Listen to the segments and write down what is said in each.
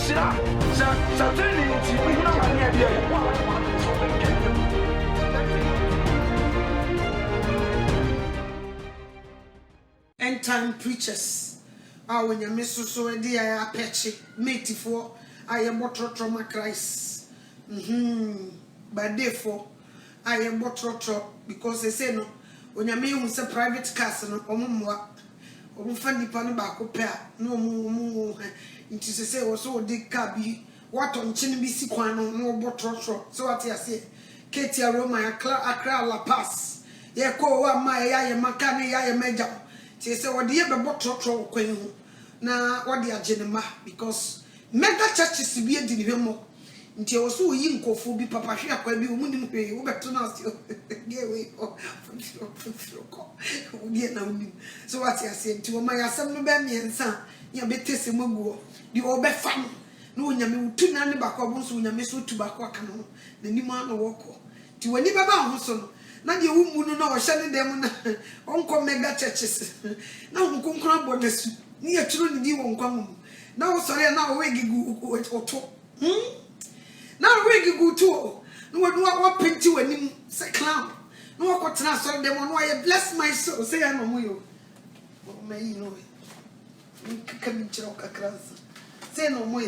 Sina, Saturday, you know, end time preachers. When you miss so a dear Apache, matey for I am bottle trauma Christ. But therefore, I am bottle because they say no. When you mean with a private castle, or funny panny back pair, no more. It is a say, or so dig cabby, what on chin be sequano, no bottle. So what I say, Katie Roma, Accra La Pass. Ye call one my eye, Macani, I am major. She said, what the ever bottle queen. Now, what the agenda because mega churches to be a dinner. Until also yin kofu bi papa hwe akwa bi omunim hwe wo beto na ase gewe odi na onim so what you say nti wo ma yasem no be miensa ya betese maguo di wo be fam na onyame wutu na ne bakwa bo so onyame so tu bakwa aka no na nim an woko ti wani baba ho so no na de wo mu no na wo hye ne dem na onko mega churches na wo konkran bo na su ni ya turo ni di wo nkwa mu na wo sore na wo wegigu oto now we go to no what paint you and him say clown. No what na so them on why bless my soul. Say I know you. Oh may you know it. Can be choka class. Say no more.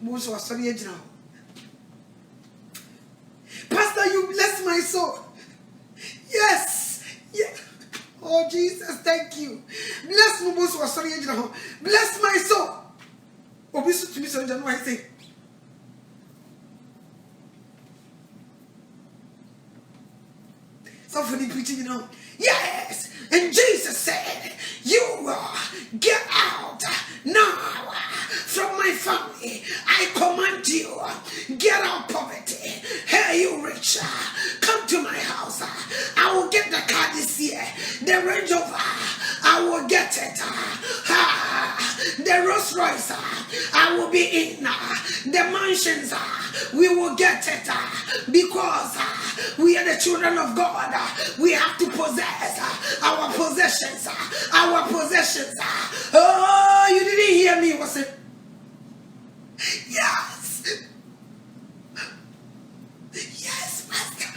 Most was sorry now. Pastor, you bless my soul. Yes. Yeah. Oh Jesus, thank you. Bless me, most was sorry now. Bless my soul. Obisu to me so January say. Somebody preaching, you know. Yes, and Jesus said, "You get out now from my family. I command you, get out poverty. Hey, you rich, come to my house. I will get the car this year. The Range Rover, I will get it. The Rolls Royce, I will be in. The mansions, we will get it because we are the children of God. We have to possess our possessions. Our possessions. Oh, you didn't hear me, was it? Yes. Yes, Pastor.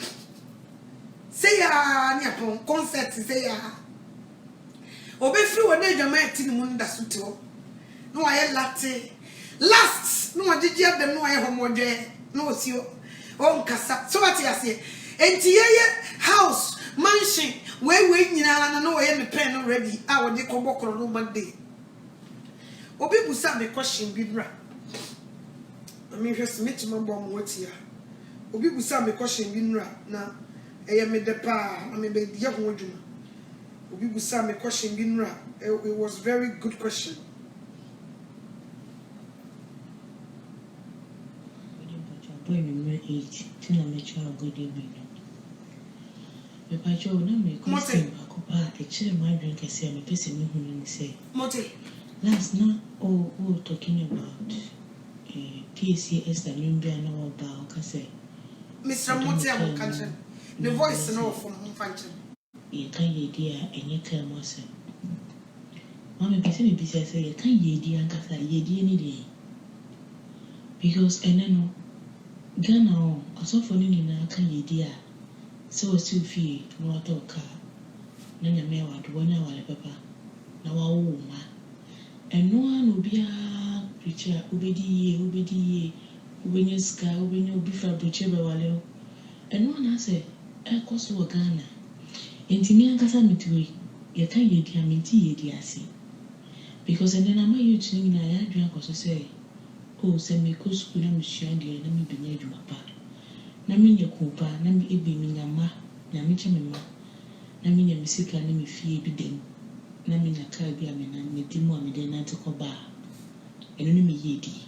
Say ya, Niapon, concert, say ya. Obe free one day, Jamaican Munda Suto. No, I had latte. Last, no, I did you have them, no, I have more day. No, see you. Oh, Cassa. So what you say? And house, mansion, where we know I am a pen already. I will take a walk on Roman day. Obi busa me question bibra. I mean, just meet my bomb what here. Obi busa me question bibra. Na, I am a depa. I mean, the young woman. Obi busa me question bibra. It was very good question. Boy, my age, till I met you a good evening. The patch of me, question, a chill my drink, I say, I'm a person who and say, Mote. Last night, oh, talking about PCS that you be know about, I say, Mr. Mote, I will cancel. The voice no from function. You can't ye dear, and you can't was it. Mamma, be say, you can't ye dear, and Cassa, ye dear, any day. Because, and then, Ghana, I saw for Nina, can ye dear. So still fee, no talk car. None of me want 1 hour, papa. Now, woman. And no one will be a preacher, obedi, Ubenya sky, Ubenya bifra preacher, and one answer, I cost to a Ghana. And Timmy Casamity, you can't ye dear minty ye dear see. Because and then I may you to I drank also say, oh, send me cool school and monsieur, and let me be near you, papa. Nami ya kupa, nami ebi minyama, nami chemema, nami ya misika, nami fie bidem, nami na kabi amena, medimu amede na tukoba, eno nimi yedi.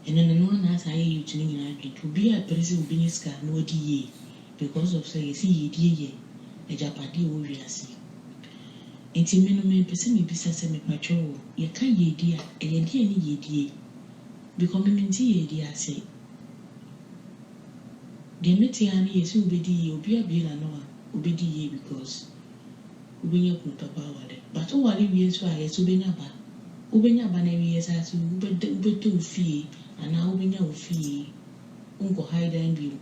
Eno no one has you tuning in agri to be a person who be ska no ye, because of say see ye, a japadi wo wiasi. Enti me person me bisa se me patrol, ye kan ye dia, e ye dia ni ye die, because me minti ye dia say. The metiani is ubedi obia no obedi because ubenya kunta power. But all we so I so benaba Ubenya banawi esasu ubeto fie ana ubenya ofie unko hide and view.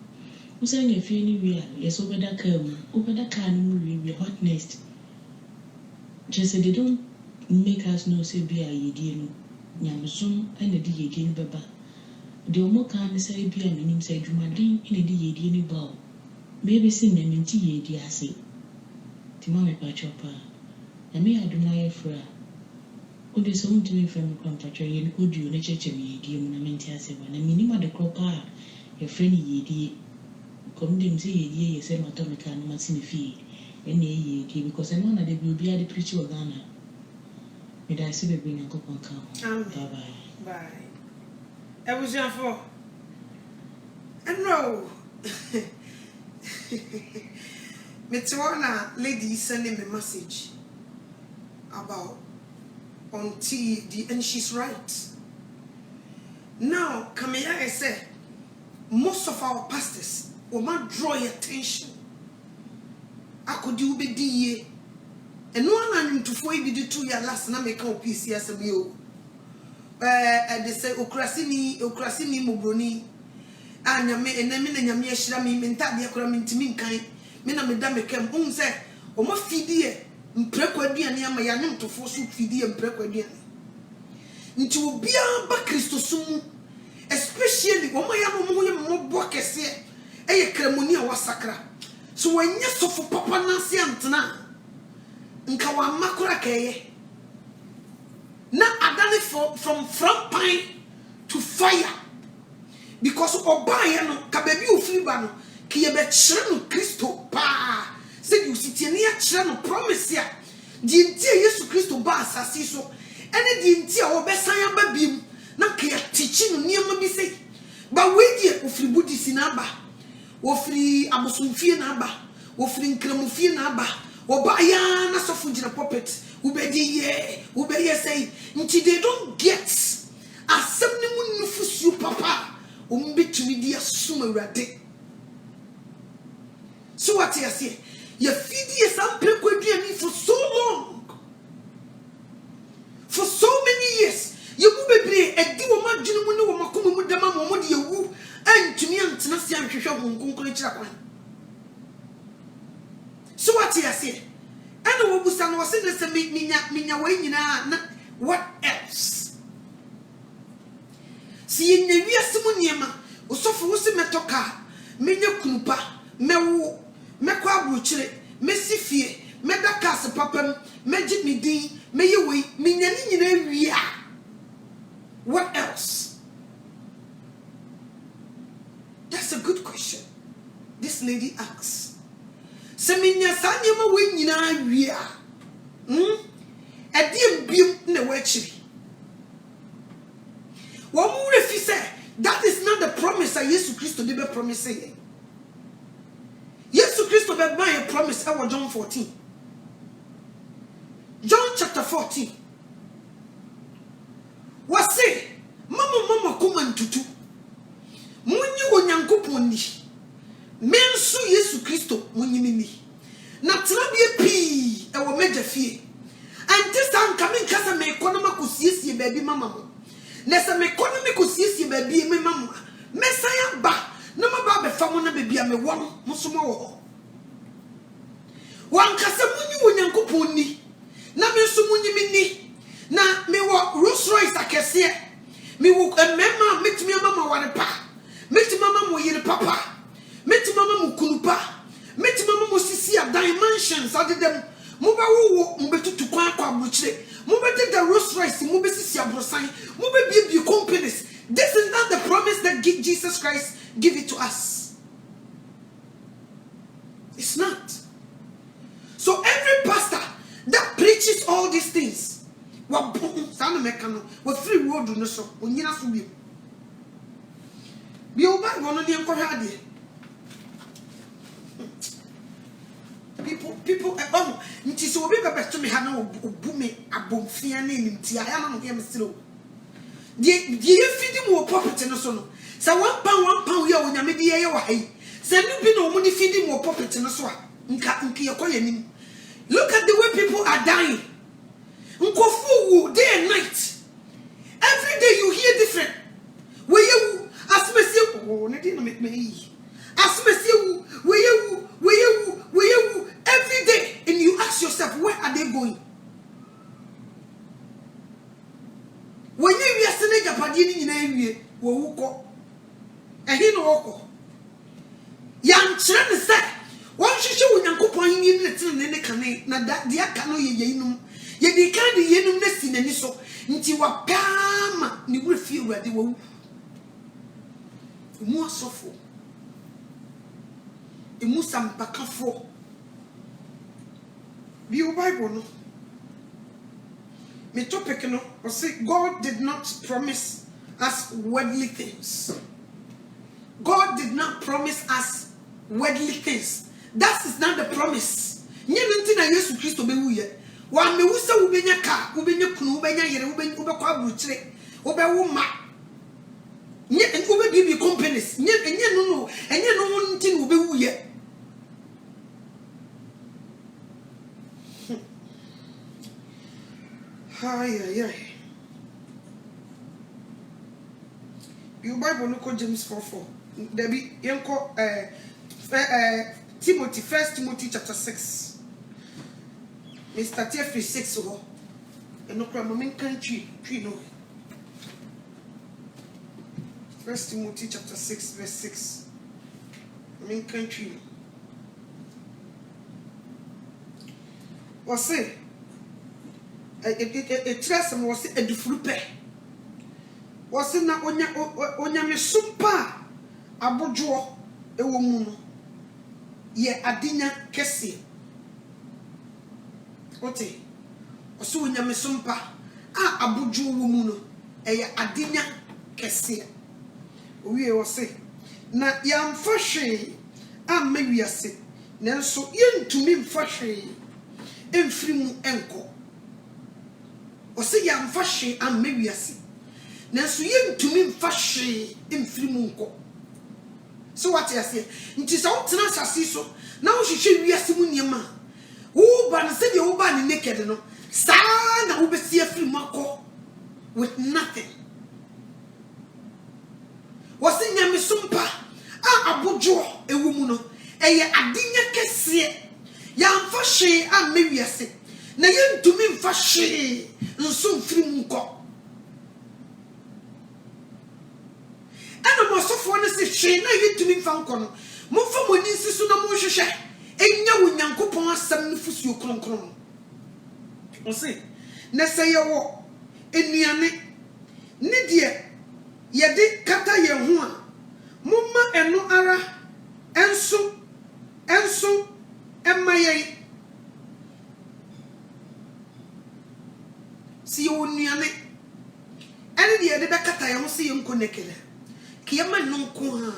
Usanga fie ni wi a yeso beda kam ubeda kan mu wi hot nest. Just they don't make us know say be a yedie no nyamsom ene di yedie ni beba. The omo kan say be a minim say dwumaden ene di yedie ni ba o. Maybe sin na minti yedie ase. Ti ma me pa chopa. Na me aduna ye fra. Ode so ntimi fra me kwanta twa ye ni audio na cheche me yedie mu na minti ase ba. Na minim ade kropa ye fra ni yedie. Kom dem say yedie ye say matomika no mati ni fie. Ene yedie because I know na de bi obi ade preach o Ghana. Me da se bebe na kopon ka. Bye bye. Bye. Ebusiafo. No. Metwana lady sending me message about on TD and she's right. Now, Kamea I say most of our pastors will not draw your attention. I could do be ye. And no one to foy be the 2 year last na make up PCS bio. They say Okrasini Mubroni. And Yame and Nemin and Yamia Shrami Menta de Akramintimin kind. Mena Madame Cam Unse, or more fidie, and prequadian Yamayanum to force fidie and prequadian. Into Bia Bachristosum, especially Omayamo Mobokese, a Cremonia was sacra. So when you suffer Papa Nancy Antana, Nkawa Makura Kay. Now I done it from front pine to fire. Because Obayano, Kabebi Ufibano, Kiebe Chrano Christo Pa. Said you sit near Chrano promise ya. The entire Yesu Christo Bass Asiso. And the entire Obesaya Babim. Na Kia teaching near Mabise. But wait here, Ufri Budi Sinaba. Ufri Abosumfia Naba. Ufri Kremufia Naba. Obayana Sofujina puppet. Ubeye say, they don't get a seminal nufus you papa. To me, dear Sumerade. So what I say, you feed ye some prequadian for so long. For so many years, you will be a deal of my gentleman or Makumu with the mamma what you woo, and to me and Tenasian Shisham. So what I say, and what was I was in the make me away in what else? See in the real Simoniema, or so for what's metoka, menya kunupa, mewo, mekwa bruchile, messi fie, medakasa papam, magic me din, meyewe, minyanin ria. What else? That's a good question. This lady asks. Seminya sanyama we ria. A dear beam in the wetchery. One more if he said that is not the promise that Jesus Christ did be promising. Jesus Christ did by a promise over John 14. John chapter 14. What say? Mama kuman tutu. Munyi wonyankopon ni. Mensu Jesus Christo munyimini. Na trabie pi e wo meja fie. And this time coming kasa me konoma kusiesie baby mama. Nessa me economic sisi baby me mama. Messiah ba. No ma ba befa na baby a me won musoma wo. Wan kasa munyi wonyankopon ni. Na me so munyi ni. Na me wo Rolls Royce akese. Me wo mema metimi mama ware pa. Metimi mama mo yire papa. Metimi mama mo kunupa. Metimi mama mo sisi a dimensions ade dem. Mo ba wo mbetutu kwa abrochire. The Rolls Royce, companies. This is not the promise that Jesus Christ give it to us. It's not. So every pastor that preaches all these things, with free word no so, people nti so obi bebe to me ha na obu me abomfia na nimti aya na no ye mesiro die fidi mo property no so no sa one pound ye onyame de ye wa hai sa nu bi no mo de fidi mo property no so a nka ye koye nim. Look at the way people are dying. Nkofu wu day and night. oh ne dey no make me asmesi wu we every day and you ask yourself where are they going when you are sene japade ni nyina ewie wo wu ko ehi no woko yan kire ne se won hwehwe onyankopon yin ne tene ne kane na de aka no ye yinum ye di kan de yinum na si nani so nti wa pama ni wura fi urade wo mu asofo emu sampakafo bi o Bible no me topic no o say God did not promise us worldly things. God did not promise us worldly things. That is not the promise. Nye nti na Yesu Kristo be wuye. Wa me wusa wo benya ka, wo benya kunu, wo benya yere, wo be kwa buruchire, wo be wo ma. Nye wo be bibi companies. Nye no nti wo be wuye. Ay. You Bible no ko James 4:4. There be yenko Timothy, 1 Timothy chapter 6. Mr. T3 6 ho. Eno kra mo men kan twi no. 1 Timothy chapter 6 verse 6. Men kan twi. Was say it trust me was a dufrupe. Was na onya me sumpa abojo ewo mu no ye adinya kese ote oso onya me sumpa a abojo wo mu no eye adinya kese owie wo se na yamfa hwe amma wiase nanso yentumi mfa hwe emfiri mu enko ose yamfa hwe amma wiase nanso yentumi mfa hwe emfiri mu enko. So what you say? Nti so tena sase so na wo hwehwe wiase mu niam a wo ba na se de wo ba ni naked no sa na wo besi afiri makọ with nothing. Wose nyame sumpa a abojo ewu mu no eye adinya kese ya mfa hwe a mewiase na yentumi mfa hwe nso mfiri mu nkọ. Ana mo sofo no se hwe na yetumi mfa nkọ no mo fa mo ni nsisu na mo hwehwe enya wo nyankopon asam ne fusuo kronkron o se na se ye wo enuane ne de ye de kata ye ho a mo ma eno ara enso emaye si wo nuane ene de ye de kata ye ho se ye nko nekele kiyama nonko ha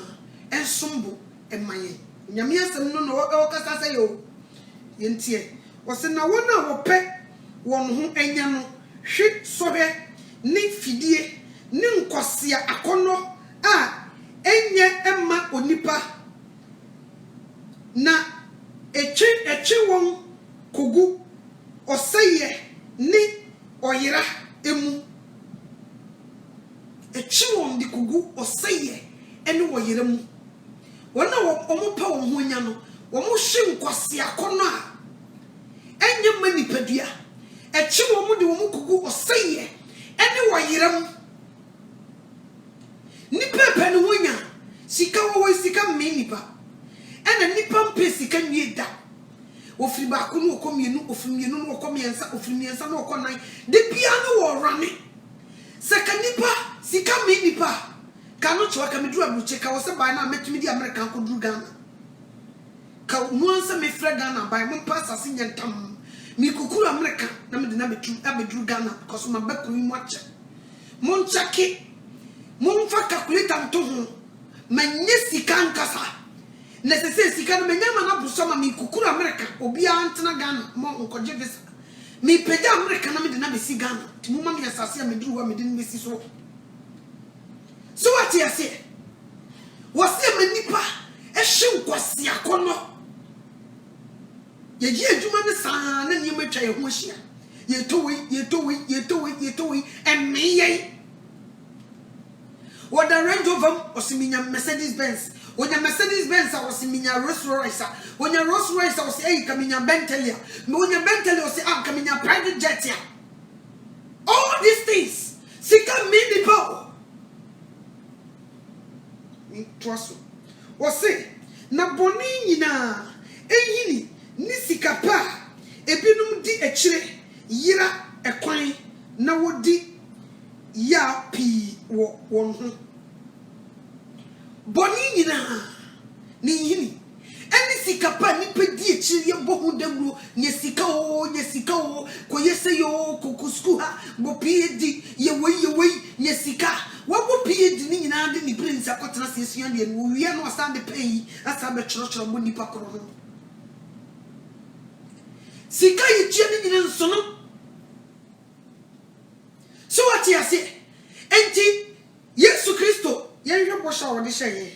ensombo emaye nyame asem no o kasa say yo yentie wose na wona wo pe won ho enya no hwe sohwe ni fidie ni nkosia akono a enye emma onipa na echi won kogu oseye ni oyira emu echi won di kogu oseye ene oyira mu wona omo pa wo ho nya no wo mo hwe nkosia akono a enye mani padua echi wo mu di wo mu kogu oseye ene oyira mu nipa pe no wonya sika wo sika me nipa ena nipa mpe sika nwie da ofiri ba ko no okomienu ofiri mienu no okomiensa ofiri miensa no okonan de bia no wo rane saka nipa sika me nipa kanu chwa ka medru abuche ka wo se ba na metumi di America ko dru Ghana ka nuansa me fra Ghana ba mo pa asase nyentam mi kukuru America na me de na bedru Ghana because my back we watch mon chake mon fa calculator to ho manye sika nkasa na sese sika no menya ma na buso ma mi kukuru America obi antena Ghana mo nkoje visa mi pega America na me de na be si Ghana ti mo ma me asase a medru wa me de na be si so what you say was se manipa ehwe nkwase akono ye ji adwuma ne saa na ne matwa ye ho hia ye towi emeye What the Range Rover osiminya Mercedes Benz. When your Mercedes Benz was iminya Rolls Royce. When your Rolls Royce was kaminya Bentley. When your Bentley was kaminya private jet. All these things. Sika many people. Trust. Was say na boni nyina eyini ni sika pa ebinum di echire yira ekwan na wodi ya pi wo won ho boni nyina ni yini eni sika pa ni pedi echire ye bohu dawro nye sika o ko yese yo kokusku ha bo pedi ye wei nye sika wabo PhD ni nyina de ni prince akotena sesua de no wi no stand pay asa be choro bo nipa koro no sika yi tia ni nyina nso no so what you say enti Yesu Kristo yen hwe bo sha wo de hye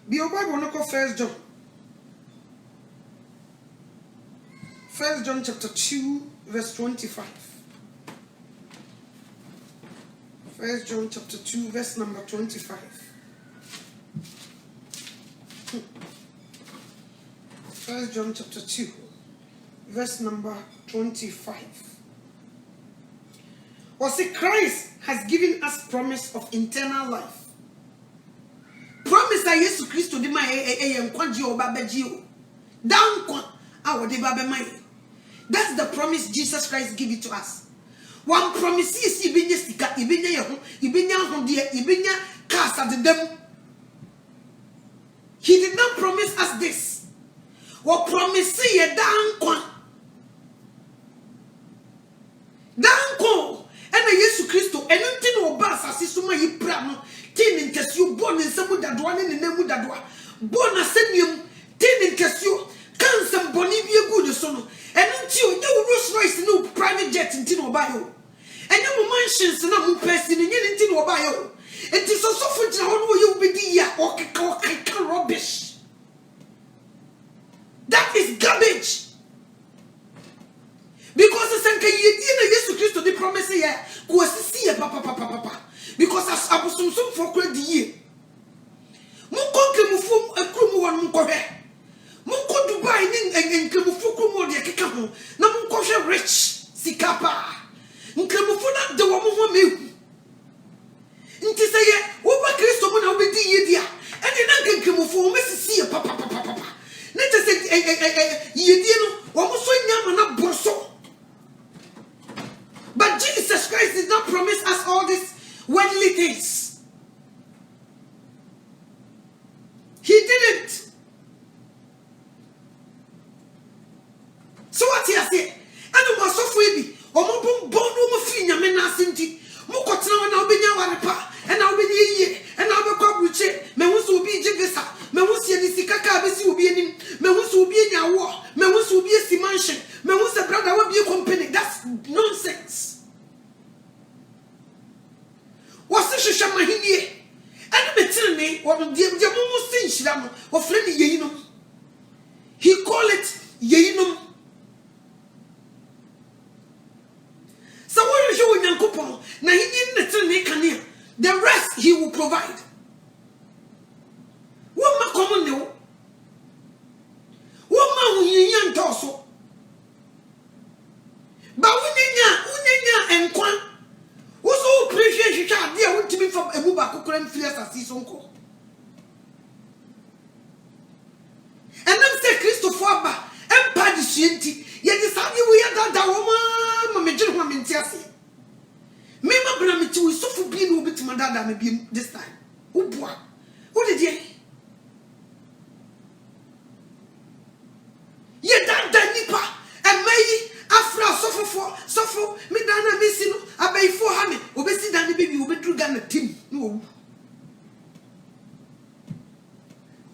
bi Bible no ko 1 John chapter 2 verse 25. 1 John chapter 2 verse number 25. 1 John chapter 2 verse number 25. Was it Christ has given us promise of eternal life. Promise that Jesus Christ to my nkwaji obabeji o. Down kwa awo de babe mai. That's the promise Jesus Christ give it to us. One promise is ibenya sika, ibenya yeho, ibenya honde, ibenya cars at them. He did not promise us this. What promise ye down kwa. Down kwa. And Jesus Christo, and until no bass as is suma ye prano, tin in case you born in some dadwan in the name of dadwa. Born a senium, tin in case you can some bonibia good son. And until you Rolls Royce no private jet in Tino Bio. And your mansions and no person in Tino Bio. It is also for you be the or rubbish. That is garbage. Because the Sanka Yesu Christo the promise here was see papa. Because as Abusum for credit year. Mukonke mufum a krumu one mukore. Munko Dubai and Kremufuku more de Kikamu. Na Munkosha rich Sikapa. Nkremufu the woman me. Intisaya, Uba Christo Muna be dia. And then I can Kremufu, Messi papa. Let us say Yedino, almost Yamana Borso. But Jesus Christ did not promise us all these worldly things. He didn't. So what you say? And you must suffer be. Or more born no free Yamena Sinti. Mukotna now be Yawarepa, and I'll be ye, and I'll be Cobuche, Mewus will be Jivisa, Mewus Yanisika, Bessie will be in, Mewus will be in your war, Mewus will be a Simansion, Mewus a brother will be a company. That's nonsense. What's the Shamahini? And the Metrine, or the Momo Sinsham, or Freddy Yenum. He call it Yenum. So what is your young couple? Now he didn't the rest he will provide. What ma common no? What ma we young torso? But unya and quan. What's all appreciate you can't dear want to be from a muba cooker fierce as his uncle. And then say Christopher and Paddy Shinty. Yet the Sabi we are that woman, Major Woman Tiasi. Mema Bramity will so for being a bit my dad maybe this time. Oh boy, what did ye? Ye that nipa and may after suffer me dana missing a bay for honey, obesi than the baby will be true than a team. No.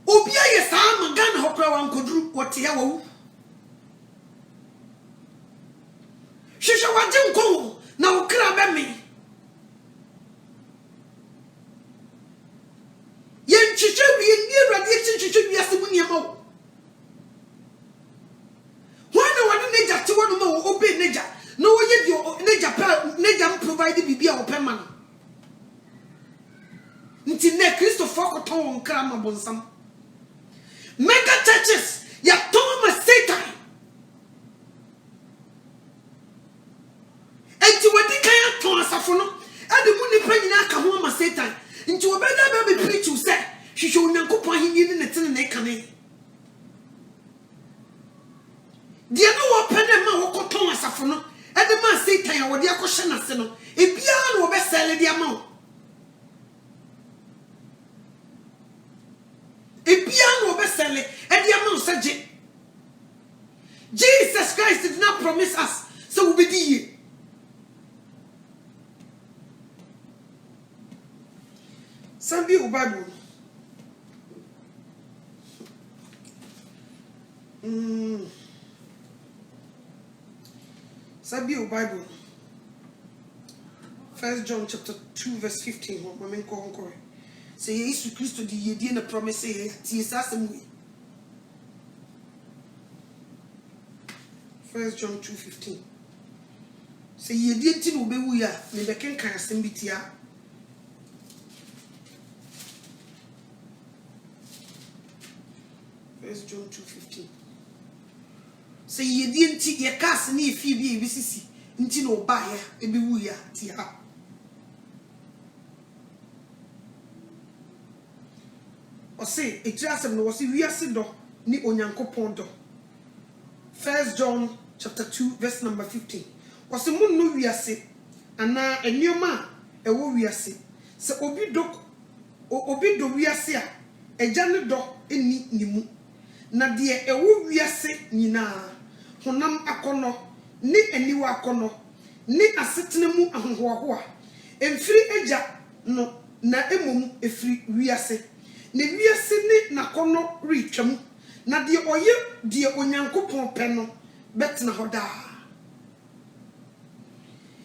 Obia yes, I'm a gun hopper one could do what he have. She shall want to go now. Crab me. Yen chichu be near radiation chichu be a simuniamo. Why no one nature to one more obey nature? No, yet your nature provide ton krama bonsam. Mega churches, ya ton Satan. Enti wadi kan ton asafo no, ade mu nipa nyina ka ho ma Satan. Nti obeda be preach you say, hwehwe onyankopon ahenni ne tene ne kane. Dia no wo pene ma wo koton asafo no, ade ma Satan ya wodi akɔhye na se no, ebia no wo be sele dia ma wo. Ebia no wo be sele, ade dia ma wo saje. Jesus Christ did not promise us so we be die. Sambi o Bible. Sambi o Bible. 1 John chapter 2 verse 15. Mama ko. Say Jesus Christ di yedi na promise say ti asem we. 1 John 2:15. Say yedi nti no be wu ya, me be ken kan asem bitia. 1 John 2:15. Say yedi nti ye kas na efi bi ebisisi nti no ba ya ebi wu ya ti ha. O say etriasem no wose wiase do ni onyankopon do. 1 John chapter 2 verse number 15. Wose mun no wiase ana enioma ewo wiase. Se obi do wiase a eja ne do eni nimu. Na de ewo wiase nyina honam akono ni eniwa akono ni asetena mu ahohoaho a emfiri eja no na emom efiri wiase. Ne wiase ni nakono retwam na de oye de onyankopon pe no betena hoda.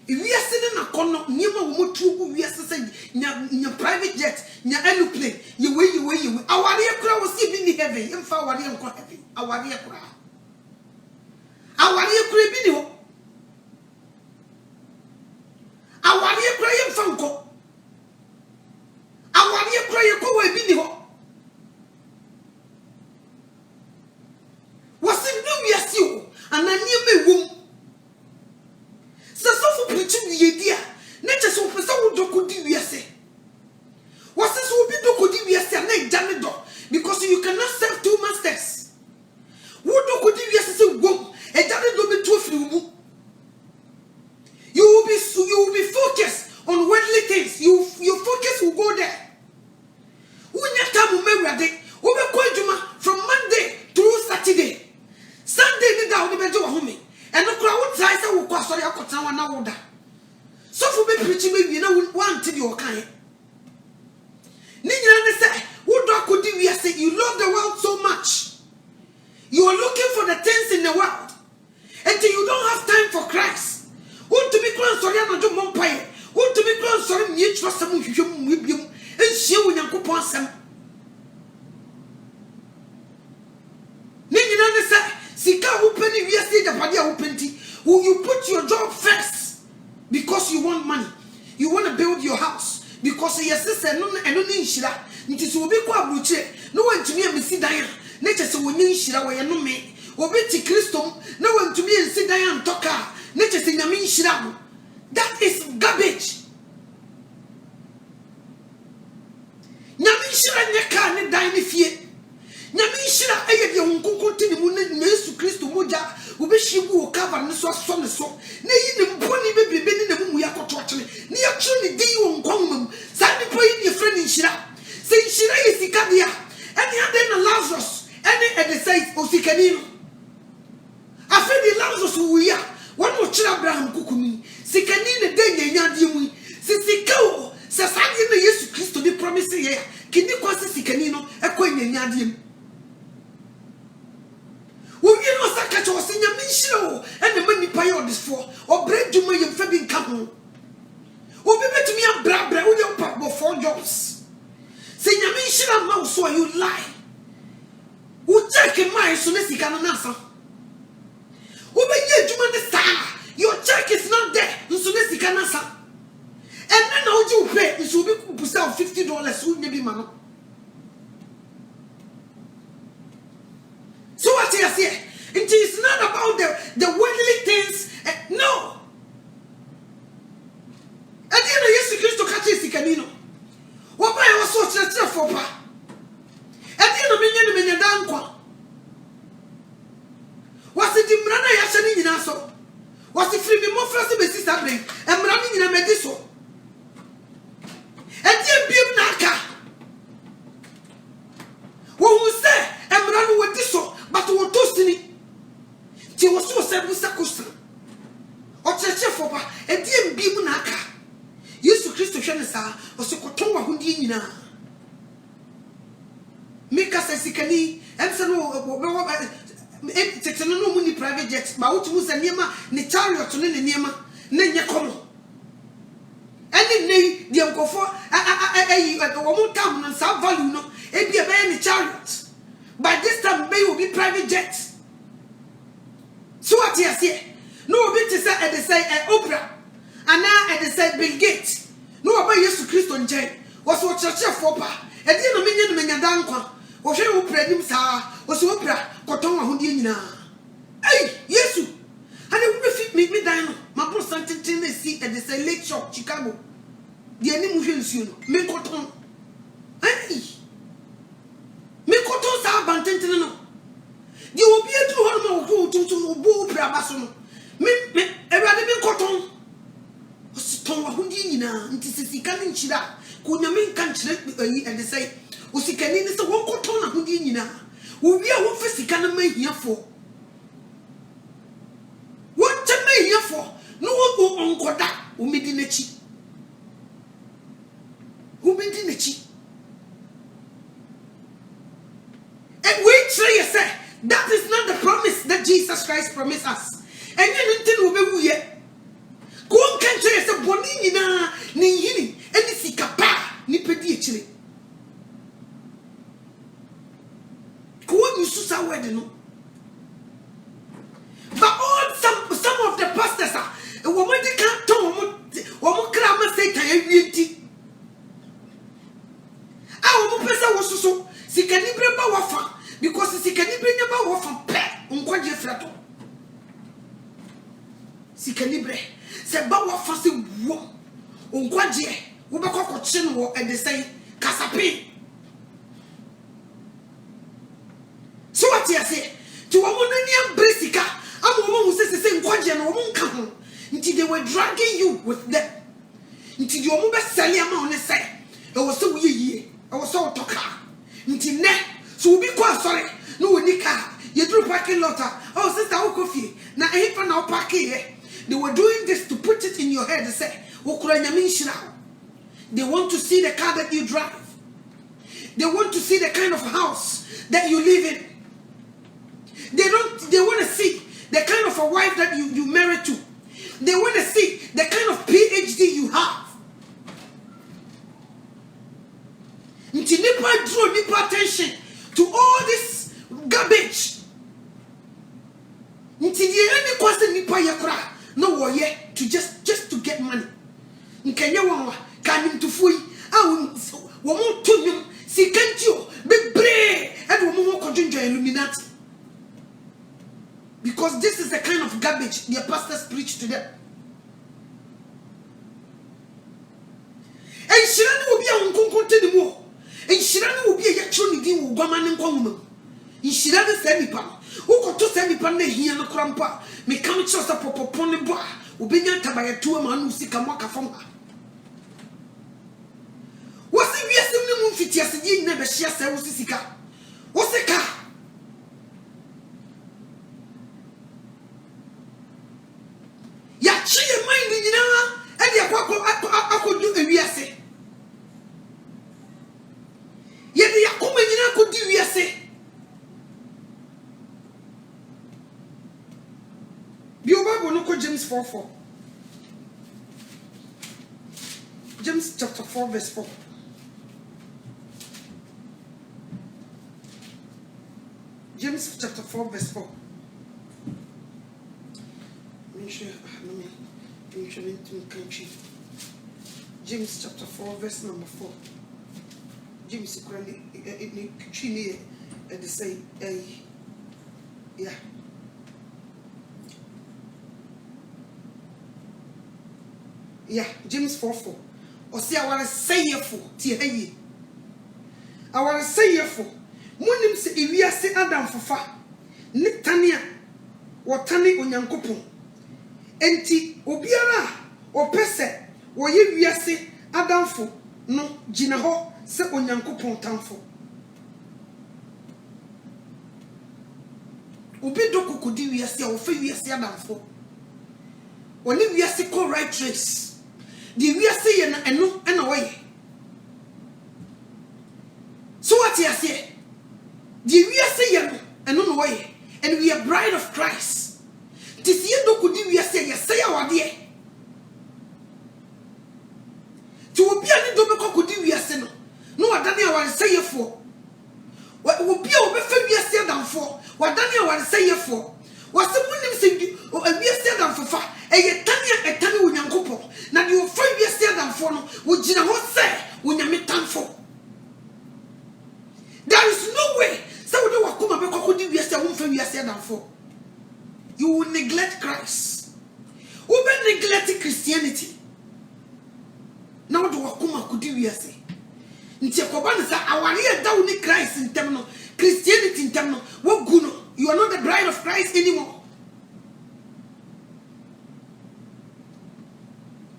Wiase ni nakono nyema wo motu wiase se nya private jet nya aeroplane yewe awari ekura wo si bi ni heaven emfa awari enko heaven awari ekura bi ni ho awari ekura yemfa nko awari ekura yeko wa bi ni ho wasi no wiase o anani mewum so preach wiedi a na chese wo pese wo dokodi wiase wasi so obi dokodi wiase na ejane do because you cannot serve two masters. Wo dokodi wiase se wom ejane do be two free mu. You will be focused on worldly things. Your focus will go there. Unya tamu mewrade wo be ko adwuma from Monday through Saturday. Sunday ni da wo be je wo home. Eno kura wo try say wo kwa sori akotan wa na wo da. So for be preaching me na one to the okan. Ni nyina ne say wo do akodi wi say you love the world so much. You are looking for the things in the world until you don't have time for Christ. Want to be close sorry na do mompaye. Want to be close sorry ni trust am hwehwem mu biom. Enhie wo Nyankopon asem. Ni nyina ne say sika wo pani wi say japade a wo penti. You put your job first because you want money. You want to build your house because your sister no ni nhira. Nti so obi kwa abroche no wantumi amesi dan a na chese wonyi nhira wo ye no me. Obi ti Kristo na wantumi ensi dan antoka na chese nyame nhira mo. That is garbage. Nyame nhira nyeka ne dan ne fie. Nyame nhira eye de honkonko ti ne mu na Yesu Kristo moja obehyibu o cover ne so so ne so na yi ne mponi bebebe ne na mu yakoto akene ne yakru ne din wo nkwamam sa ne po yi ne frɛ ne nhira se nhira yi sika dia ene ade na Lazarus ene ede say osikani no afi di Lazarus wu ya wonu kyerɛ Abraham kukumi sikani ne de nyanya de mu se sika o se sadi na Yesu Kristo di promise ye kini kwase sikani no ekɔ nyanya de mu wo wi no saka cho se nyame nhire o ene mani pa ye odisfo obre dwuma ye mfa bi nka ho obi betumi abrabra wo ye pa bo 4 jobs se nyame nhire ma wo so you lie wo check my so ne sika no nasa wo be ye dwuma ne sa your check is not there so ne sika nasa ene na wo ji wo pay so bi kupusa $50 wo nya bi ma no sikanino wo ba e wo so chire for pa e di no menya dankwa wasi di mra na ya hye ni nyina so wasi free me mo fra se be sister brain e mra ni nyina me di so e di biem na aka wo hu se e mra no wo di so but wo tostini ti wo so se bu sakosa o chire for pa e di biem na aka Yesu Kristo hwe ne sa o se koton wa hodi nyina meka se sikani emse no no mu ni private jet ba wotumu se niema ni chariot no ne niema na nye komo eni nei de nkofo wo mu tam no sa value no e bia be ni chariot by this time be will be private jet so what you say no be to say they say Oprah ana they say Bill Gates no oba Yesu Kristo nje was wo church for pa e di no menya dankwa wo hwe wo pranim sa wo so Oprah koton ahodi nyina ei Yesu ani wo fit me dan no ma bro santin na si e they say Lake Shore Chicago di ani mu hwe nsuo no me koton ei me koton sa bantentin no di obi edu ho no wo tutu no bo Oprah baso no me ewade me koton ton wa hundi nyina nti sisika ni nchira ko nyame nka nchira ayi and say osikani ni se won koton na hundi nyina wo wi a wo fisika na mahiafo won ta mahiafo no wo onkoda o medi nachi and we try say that is not the promise that Jesus Christ promised us and you ntin wo be wuye go kan try say boni nyina ni yini eni sikapa ni pedi echire ko you susa word no but all some of the pastors are woman they can't tell woman kra say kan awienti woman pesa wo suso sikani breba wafa because sikani brenya ba wafa pe nkwaje frato sikani bre se ba wafa se wo nkwaje wo be kokoche no wo and say kasape so what you say to woman nani ambresika am woman who say nkwaje no wo nka ho nti they were dragging you with them nti di woman be sele ama on say e wo se wo yeye e wo se wo toka nti ne so be kwa sorry no woni car you drew parking lot oh sister wo coffee na ehipa na parking here they were doing this to put it in your head to say wo kura nyame nhira they want to see the car that you drive they want to see the kind of house that you live in they want to see the kind of a wife that you married to they want to see the kind of PhD you have nti nipa draw nipa attention to all this garbage nti die any kwase nipa yakra no wo ye to just to get money nkenya won kanim to fui wo mo tunyum sikantio bebre and wo mo konjonjo Illuminati because this is the kind of garbage their pastors preach to them and shirani will be a unkonkonte ni mo and shirani will be a yatro ni din wo gwama ne nkwom shirani se nipa ukoto se nipa na hia no krampa me kam chosa popopo ne bo obenya tabayetu ama no sika mo akafam ha wasi wiasem ne mu mfiti asedi nyina be hia se wo sika wo sika ya chiye mind nyina e de akodu ewiase ye de yakoma nyina akodi wiase Bible no James 4:4. James chapter 4 verse 4. James chapter 4 verse 4. James chapter 4 verse number 4. James they say yeah. Yeah, James 4:4. or see our sayful, Tiaye. Our sayful. Monim se iwiase Adam fofa. Nitania. Watani onyankopon. Enti obiara opese woye wiase Adamfo no gina ho se onyankopon tamfo. Obi dokokodi wiase a wofa wiase Adamfo. Oni wiase ko right trace. Di wiase ye na eno na woye. So what you say? Di wiase ye no eno na woye. And we are bride of Christ. Tis ye dokodi wiase ye say awade. To obi ani do be kokodi wiase no. No wadane aware say ye for. Obi a obefa wiase Adamfo. Wadane aware say ye for. Wase munim se wiase Adamfo fa. Eye tania etani onyankopon. Na di ofa wiase Adamfo no wo gina ho se onyame tamfo. There is no way. So we do wakuma be kokodi wiase a wo mfa wiase Adamfo. You will neglect Christ. You will neglect Christianity. Now do wakuma kudi wiase. Nti akoba ne sa awari eda wo ni Christ ntem no, Christianity ntem no, wo gu no. You are not the bride of Christ anymore.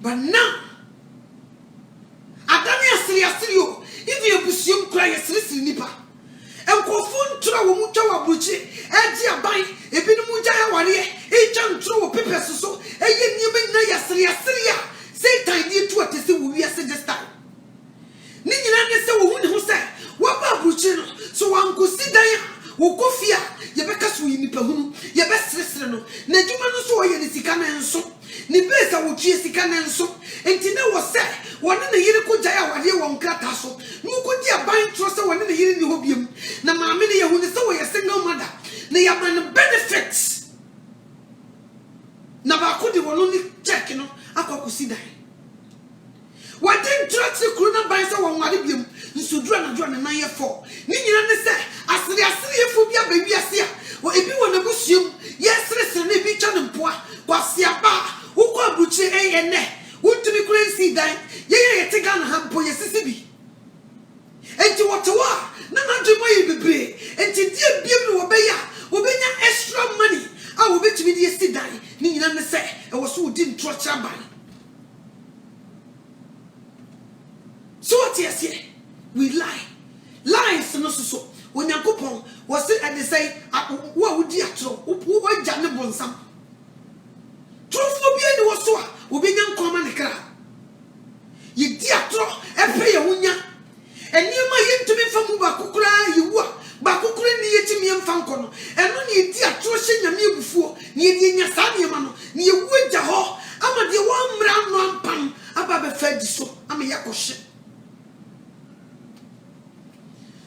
But now, Adani asiri yo, if you busium cry asiri nipa. Enkofun tura wo mucha wa buchi, eji aban, ebinu muja ya wari, ejan tura wo pepe so, eye niebe na yasiri ya. Satan di tu atese wo wiase this time. Ni nyina ne se wo hu ne ho se, wo ba buchi no, so wan kosi dan ya, wo kofia, ye be kaso yi nipa hunu, ye be sresre no. Na djuma no so wo ye ne sika na enso. Ni besa wo tue sika na enso. Enti na wo se, woni ne yire ko gya ya wade wo nkrata so. Nu ko di aban tro se woni ne yire ni ho biem. Na maame ne ye hu ne se wo ye single mother. Na ya man benefits. Na ba ko di wono ni check no akwakusi dan. Wadin trati kru na ban se wo nware biem. Nsudura na dro ne nan ye fo. Ni nyina ne se asiri ye fo bia ba wiase a. Wo ebi wo na busuem. Yesresre na ebi twa ne mpoa. Kwase aba. Uko abuchi ne utumi kurensi dan ye tega na hampo ye sisibi enti wotewa na nadwemo yi bebre enti die biem no wobeya wobenya extra money a wobetumi die si dan ni nyina ne se e wo so udi ntrocha ban. So what yes here we lie lies no so onyankopon wo se ade say wo udi atro wo gya ne bonsam. Trofobia ni woso a obenya nkoma ne kra ye di atro epe ye hunya eniema ye ntumi famu ba kokura yewu a ba kokura ni ye timi mfa nkono eno ni ye di atro hye nyame ebufuo ni ye di nya sa ne ma no ni ye wu agya ho ama de wo mra no ampam aba be fa di so ama ye kohye.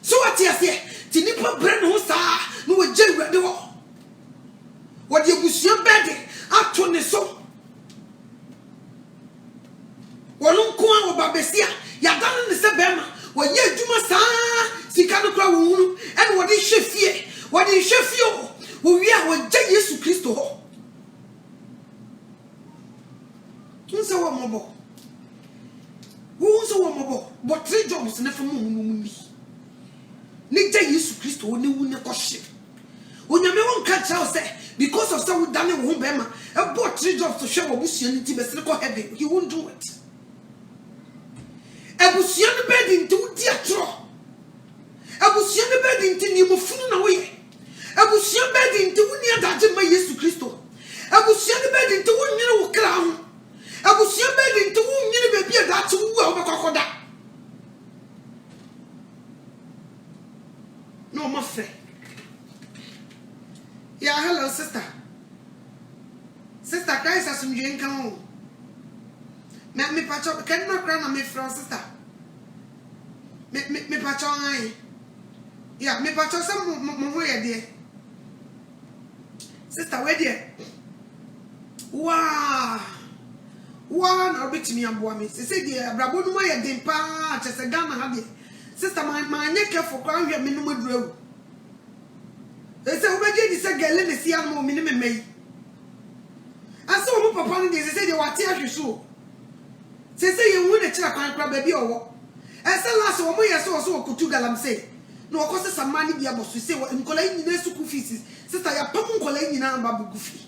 So what you say tinipa bre no sa no wo gye wade wo wo de ebusuo bede ato ne so wonu ko an obabesia ya dan ne se bema wo ye adwuma saa sika no kra wo hunu en wo de hwefie wo wi a wo gye Yesu Kristo ho unse wo mobo but 3 jobs na fa mu hunu ni gye Yesu Kristo wo ne wu ne kohye onyame won ka cha say because of some done wo bema e bought 3 jobs to show obusuanity be sele ko heaven. He won't do it. Ebusuan bed into di atro. Ebusuan bed into ni mo funu na wo ye. Ebusuan bed into woni adaje ma Yesu Kristo. Ebusuan bed into woni wo kra ho. Ebusuan bed into woni be bia da che wu a wo bekokoda. No my friend. Yeah, hello, sister. Sister, Christ has some drink on. Me patch up. Can not cry on me from sister. Me patch on. Yeah, me patch up some way there. Sister, where there? Wow. Now bit me and boy me. She said, "Dear, brabo no more dem pa. Just a Ghana have it. Sister, my neck for crying here. Me no more draw. They say, "Obeje di say girl le see am mo me me." And so mo papa no dey say they were tear you so. Say you win the chira kwan kra baby owo ese last wo mo yeso so okutu galamsey no okose samani bia boso se wo nkola nyina school fees sister ya pam nkola nyina ba bugu fi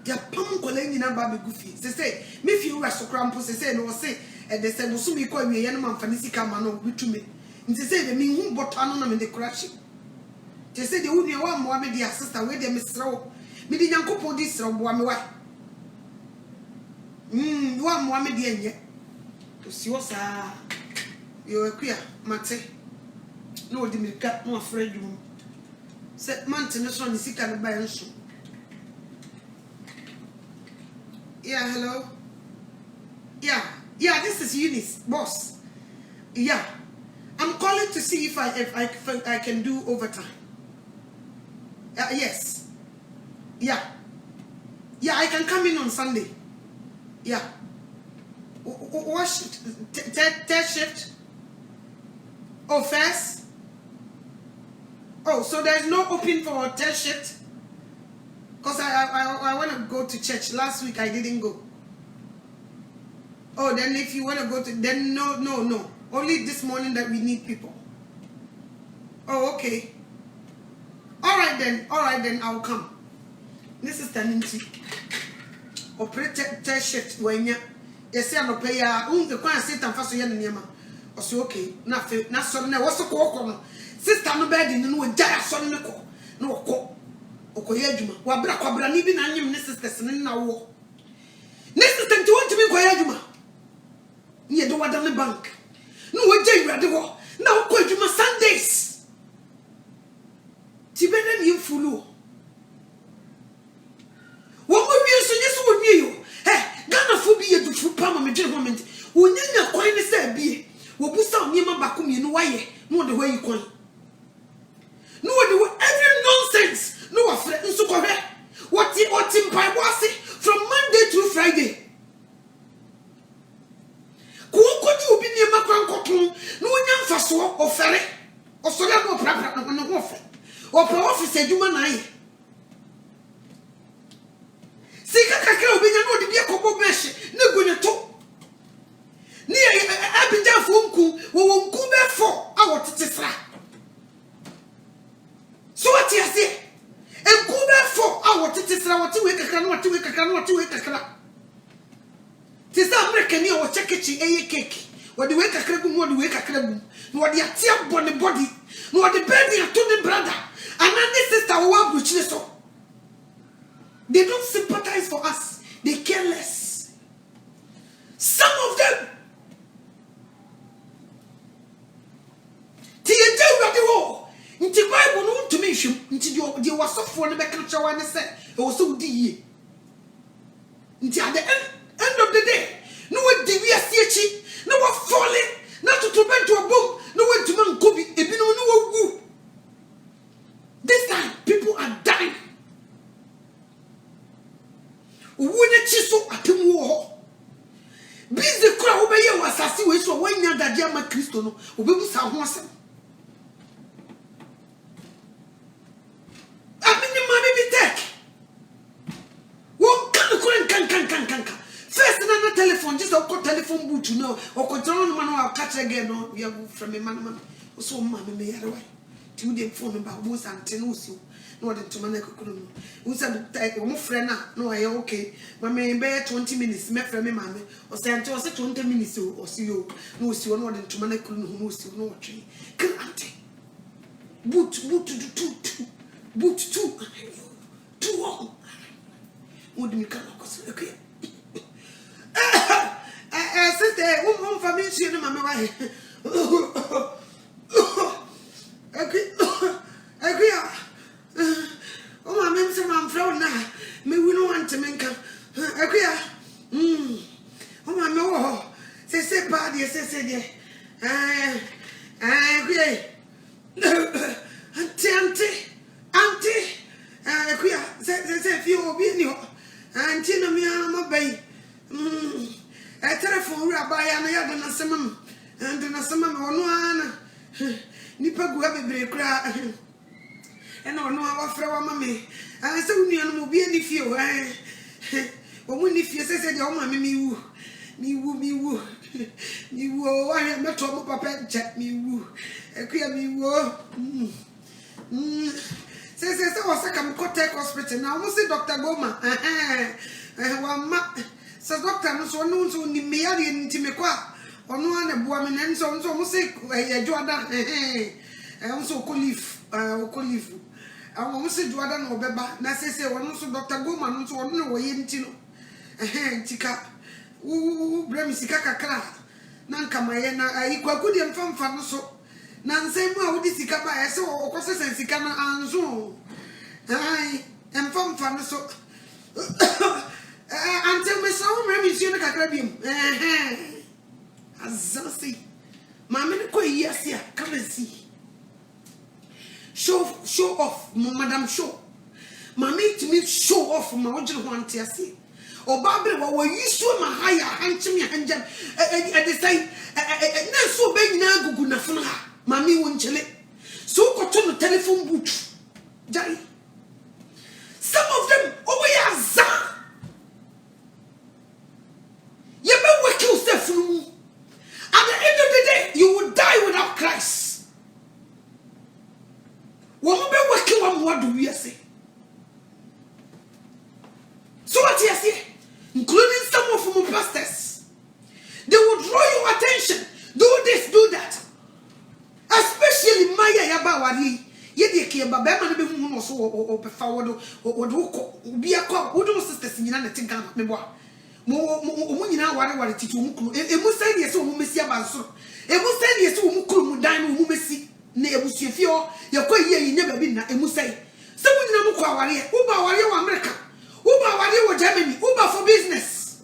ya pam nkola nyina ba bugu fi se me fi wura so krampo se no se e de se boso mi ko awie ye no manfani sika ma no bitume nti se de mi hu boto ano na me de crash te se de wuni wa mo me dia sister we de me srewo me di nyankopon di srewo bo me wa wa mo me dia nye to si wo sa yo akua mate no di mirika no afraid you se mante no so ni sika no ba enso yeah hello yeah this is Eunice boss yeah I'm calling to see if I can do overtime yes yeah I can come in on Sunday yeah what shift third shift oh first oh so there's no open for third shift because I want to go to church last week I didn't go oh then if you want to go to then no only this morning that we need people oh okay all right then I'll come this is Taninti operate third shift when you say no pay ya the kwan Satan fa so ye nneema oso okay na fe na so na wo so ko no sister no bed ni no ja so ne ko na okoye adwuma wa bra kwabra ni bi na anyem ne sisters ne na wo ne sister nti won timi koye adwuma ni e do wada ne bank no wo je irade wo na wo ko adwuma Sundays ti bene ni mfulu wo mo wi so nyeso wo wi yo Ghana fo bi yedufu pa ma me dwere moment wonyanya kwan ne sa bie wo busa oniema bako mienu waye no de wayi kwan no de every nonsense no wa fre nso ko hwe what in Bible say from Monday through Friday ko ju bi niema kwan kokon no wonya mfaso ofere osore no prapra no ho ofere o pro office adwuma na aye sika kakra obenya no de bia kobo mesh na gonyeto ni abinja fonku wo nku be fo awotete sra so what you say enku be fo awotete sra wote we kakra no wote we kakra ti sa America ni o chekechi eye cake wo de we kakra gum wo de we kakra gum no wo de atia body no wo de bedi ato ne brother anani sister wo abruchire so. They don't sympathize for us. They care less. Some of them. Tiye de wo. Nti Bible no to me hwem. Nti de wasofo ne be kra wa ne se e wo so di ye. Nti at the end of the day, no we di wi asiechi, no we falling, na to bento abom, no we tuma nkobi, ebi no wo gu. This time people are dying. Wona chiso atemu ho busy kura wo be ye wasase we so wanya dade ama Kristo no obebu sa ho asem amini ma bi tek wo kan first na telephone just o telephone boot no o ko jono no ma no catch again no we have from me man so ma me yare wa ti wo de phone ba wo sante no si no de to man ekokoro no wo say mo frɛ na no aye okay mama be 20 minutes me frɛ me mama o say ante o say 20 minutes o si yo no si no de to man ekokoro no si no twi grante boot two wo de mi kan ko so okay sister wo family shi no mama wa okay oh mama me say mam frau na me we no want me nka akuya oh mama wo say bad ye say de akuya auntie akuya say fi obi ni ho auntie no me ama bai telephone ri abaya na ya na semam and na semam ono ana nipa gu abebre kura ena ono awafra wa mame se wunu anu mo bi ani fie o mo ni fie se de o mame mi wu You were I am not on papa chat me woo. A queer me woo. Says I was a come contact hospital. Now, was it Dr. Goma? One map. Says Doctor, so no so ni me in Timekwa. Or no one a woman and so music. A Jordan. I also could live. I want to say Jordan or Beba. Nasa say one also Dr. Goma, so no way in Tino. Tika. Bremisika kakra. Nanka mayena. I could him from Fanoso. Nancy, what is the Kaba? I saw Ocosa and Sikana and so. I am from Fanoso. Until my son Remis in the Cacrabium. As I say, Mamma, yes, here, come and see. Show off, Madame Show. Mammy to me, show off my original one, Tessie. Or Barbara, what were you so my higher, and to me, and jam at the same, and so big now, good enough. Mammy won't chill it. So got on the telephone booth. Jai. Some of them over here, za. You better work yourself through. At the end of the day, you will die without Christ. What will be working on what do we say? So what you say? Including some of my pastors. They will draw your attention. Do this, do that. Especially Maya Yabawari. Yedi Kiba Bama be so or forward or be a cop. Who don't sisters in the thing can't me. Muna worry to Muku. A Musa yes, who Messia Banso. A Musa yes, who Muku Mudan, who Messi, Nebusifio, your quay ye never been a Musay. Someone Namukwa warrior, Uba warrior America, Uba warrior Germany, Uba for business.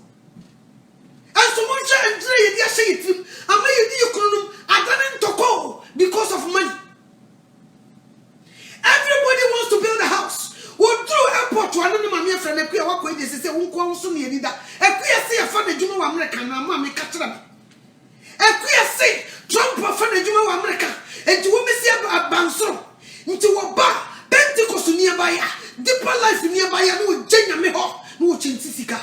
And so much and trade, yes, say it. I made you I don't talk because of money. Everybody wants to build a house. What through airport to another mammy friend, a queer walkway, they say, won't come soon near that. A queer say a funny Juma American, mammy catcher. A queer say, Trump a funny Juma America, and to women see a banso into a bar, Pentecost nearby, deeper life nearby, no Jenya Meho, no Chinsisica.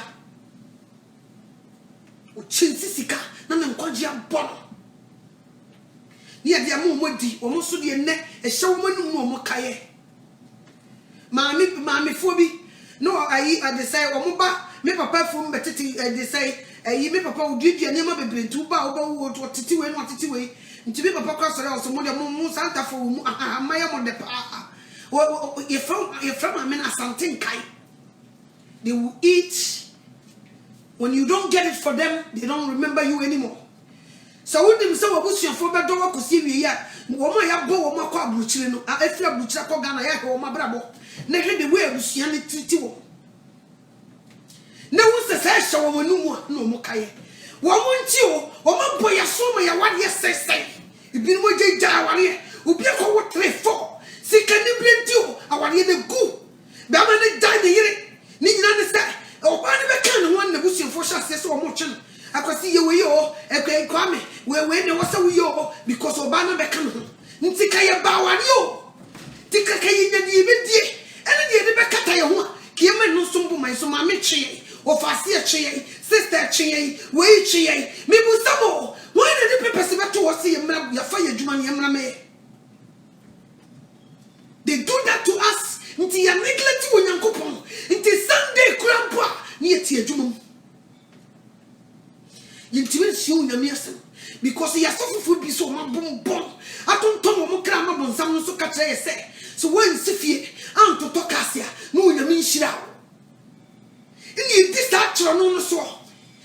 Chinsisica, none of Quadia Bon. Near the Amumodi, almost to the neck, a showman more Kaye. Mammy Phoebe, no, I decide, or Muba, me papa from Betty, they say, you may papa would give you a name of a two bow what to do and what to way, and to be papa cross around some more Santa for Maya on the pa. Well, if from a man as something kind, they will eat. When you don't get it for them, they don't remember you anymore. So when them say about your for better work see we here, woman ya bo woman kwa buchire no, afia buchira ko Ghana ya ko woman brabo. Na hwe the way abusuan ne titi wo. Na wo se say hye wo nu mu na mo kaye. Wo mo nti wo, woman boy ya so ma ya wade sesai. Ibi no jeja wade, obi ko wo 3 4. Sika ni blenti wo, awade ne gu. Be ama ne dan ne yire. Ni nyina ne say, oba ne be kan ho na busuan fo hye so wo mo twe. Akwasi ye we yo, ekwe kwame, we ne wasa we yo because oba no be kan ho. Ntika ye ba wade yo. Tika kayi nya di be die. Ene de de be kata ye ho. Kie me no so mbo man so ma me twe. Ofasi e twe, sister twe, we twe. Me bu samo. Why na de pepese be to wose ye mra ya fa ye djuma ye mra me. They do that to us. Nti ya neglect wo Nyankopon. Nti Sunday krampa ni ye tie djuma. Yintiwe si o nyame asem because ya so food bi so ma bom bom atontom mo kra ma bonsam no so ka kire ye so wan sifie antoto kasia no nyame nhira ni di sa kiro no so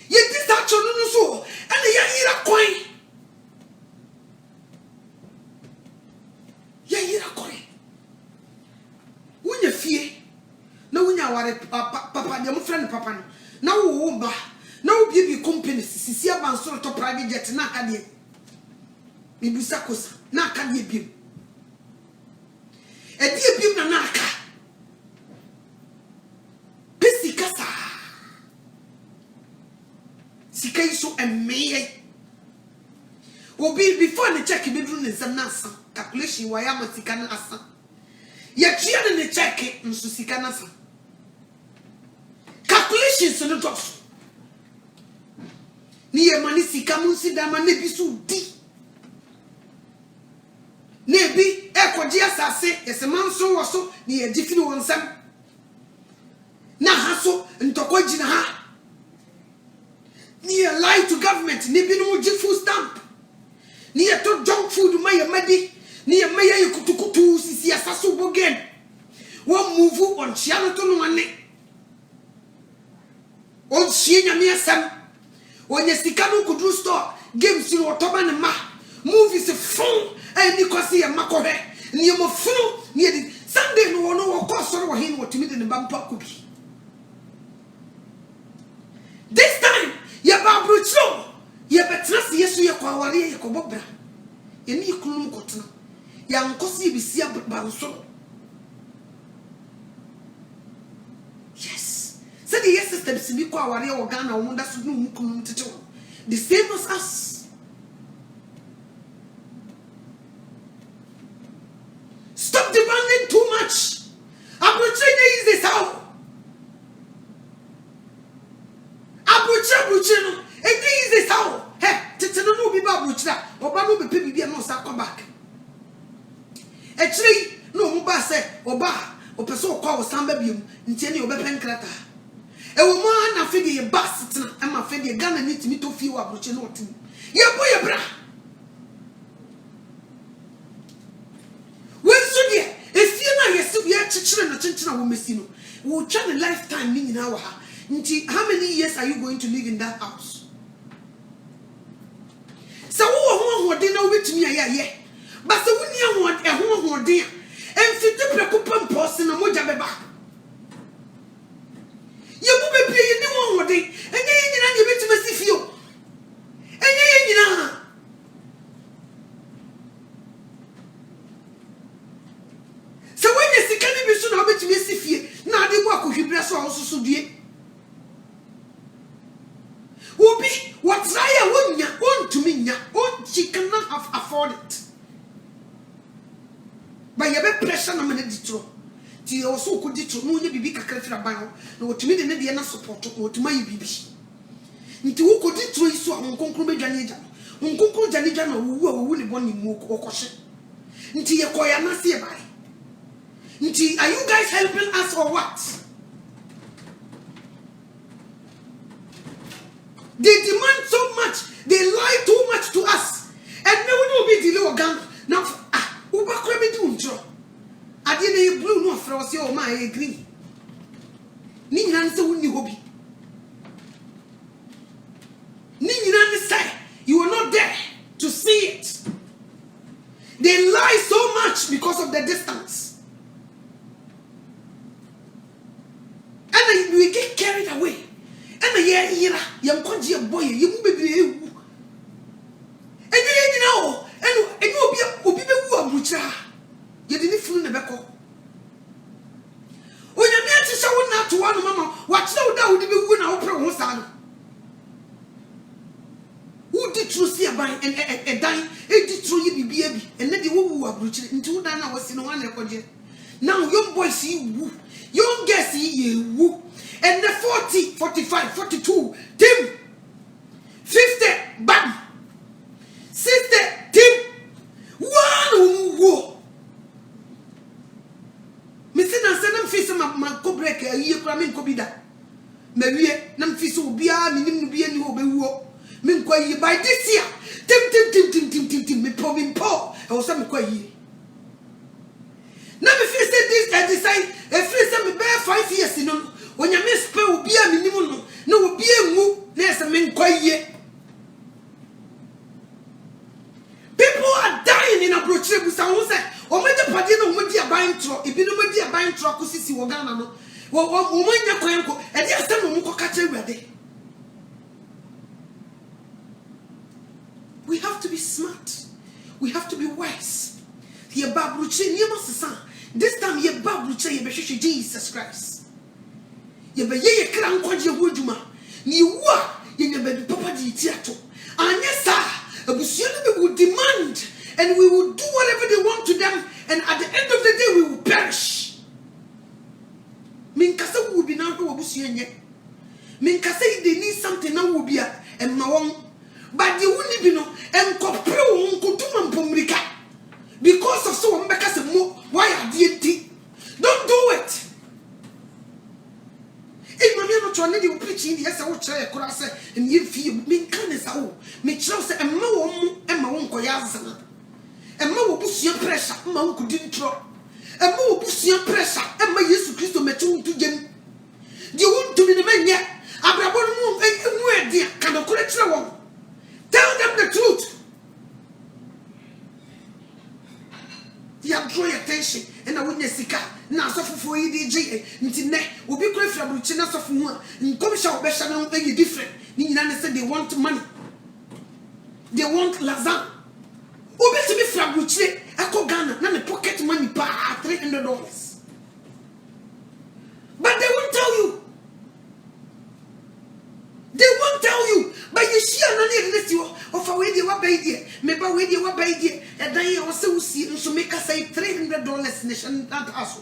ye di sa kiro no so ene ya yira koin ya yira koin unya fie na unya ware papa de mo friend papa no na wo ba na obi bi company sisi abansoro to private jet na akade mi busa kosa na akade biem edi biem na aka pesi kasa sikai so emeye obi before the check be dru ne nsam na asa calculation wa ya masika na asa ya tia ne check nso sika na asa calculations no dof ni ye mani sika mu nsi da ma na bi so di na bi ekodi asase yeseman so wo so ni ye difini wonsam na ha so ntoko gina ha ni ye lie to government ni bi no gi food stamp ni ye to junk food ma ye madi ni ye meye kutukutu sisi asaso bogen wo move on chiano to no ane on chie nyame asam onye sika no kudru store games ni otoba ne ma movies fun ani kwasi ye makohe ni mo fun ni edi Sunday no wono wo kosoro wo hin wotimi de ne bampa kubi this time ye ba brucho ye betrasi yesu ye kwa wale ye ko bobra ye ni kunum kotena ya nkosi bisi abanso yes said the system sibi kwa wale o Ghana wo nda so no mukunum tete the same as us. Stop demanding too much. Abruchene is this how Abruche no it is this how hey tete no bi ba abruchira oba no be pe bibia no sa come back actually no mo ba say oba opeso kwa wo samba biom ntie ne obepen krata e wo mo na fe de bus tena e ma fe de Ghana ni timi to fi wo abruche no otim ye boye bra when so de if you na yesu ye chichire no chinchina wo mesi no wo twa ne lifetime ni nyina wo ha nti how many years are you going to live in that house so wo ho de na wo betumi aye but so wo ni ho de emfiti prekupa mposi na moja beba ye bu bebre ye ni ho de enye ye nyina ye betumi sifio enye ye nyina so when ye sikani bi so na betumi sifie na ade bo akohwibra so a so due obi what try a wonya ontumi nya on she cannot have afford it but you be pressure na me ditro ti o so ko ditro no nya bibi kakra fira ban ho na otumi de ne de na support ko otuma yi bibi nti wo ko ditro iso a nkonkro bedwane agya nkonkro jane gya na wu ne boni mu okoshe nti ye koya na se bai nti are you guys helping us or what? They demand so much, they lie too much to us, and no one will be delay or gun. Now, Uba Crabby do draw. I didn't blue no frost your my green. Ninan so wouldn't you hobby? Ninan say you were not there to see it. They lie so much because of the distance, and then we get carried away. And a year, young conji boy, you will be you. And you know, and you will be a butcher. You didn't fool the beco. When you meant to show not to one mamma, watch no doubt to be win our pro son. Who did true see a buying and dying, a did true you be baby, and then the woo are butcher into 9 hours in 1 record. Now, young boy see woo, young guess see woo. And the 40, 45, 42, Tim, 50, bam, 60, Tim, 1 woo. Missing and send them face my co break a year cramming cobida. Maybe nam fish will be a minimum be any woo. Minquay by this year. Tim, me povin po, or some quay. Now, if you said this, I decide a face me bear 5 years in on. When you miss will be a minimum, no will be a move, there's a min quiet. People are dying in a brochure with someone said, or make a padino with their buying truck, if you know with their buying truck, who see Wagana. Well, woman, your quanko, and there's some who catch ready. We have to be smart, we have to be wise. Here, Babruche, you must this time, your Babruche, Jesus Christ. Ye be ye kra nkwaje hodwuma ni wa ye nya baby papa di tiato anya sa abusua no will demand and we will do whatever they want to them and at the end of the day we will perish. Min kasa will be now abusua nye min kasa they need something now will be and ma won but the only be no and compare unkutuma mpumrika because of so mbeka se mo why are the don't do it. If my man trying to preach in the yes, I will try a cross and you feel me can is out. Me chose a mo and my own coyazana. And mo push your pressure, my couldn't draw. And mo push your pressure, and my Jesus Christ met you to them. Do you want to be the man yet? I won't move anywhere, dear. Can I correct you? Tell them the truth. You have draw your attention, and I witness the car. Now, suffer for EDG, until neck will be great from China of one, and come shall be shall very different. Nina said they want money, they want Lazan. Who better be from Ruchi, Echo Ghana, not a pocket money per $300. But they won't tell you. They won't tell you, but you see another list of a way they were baby, maybe where they were baby, and then you also see and so make us say $300 nation that also.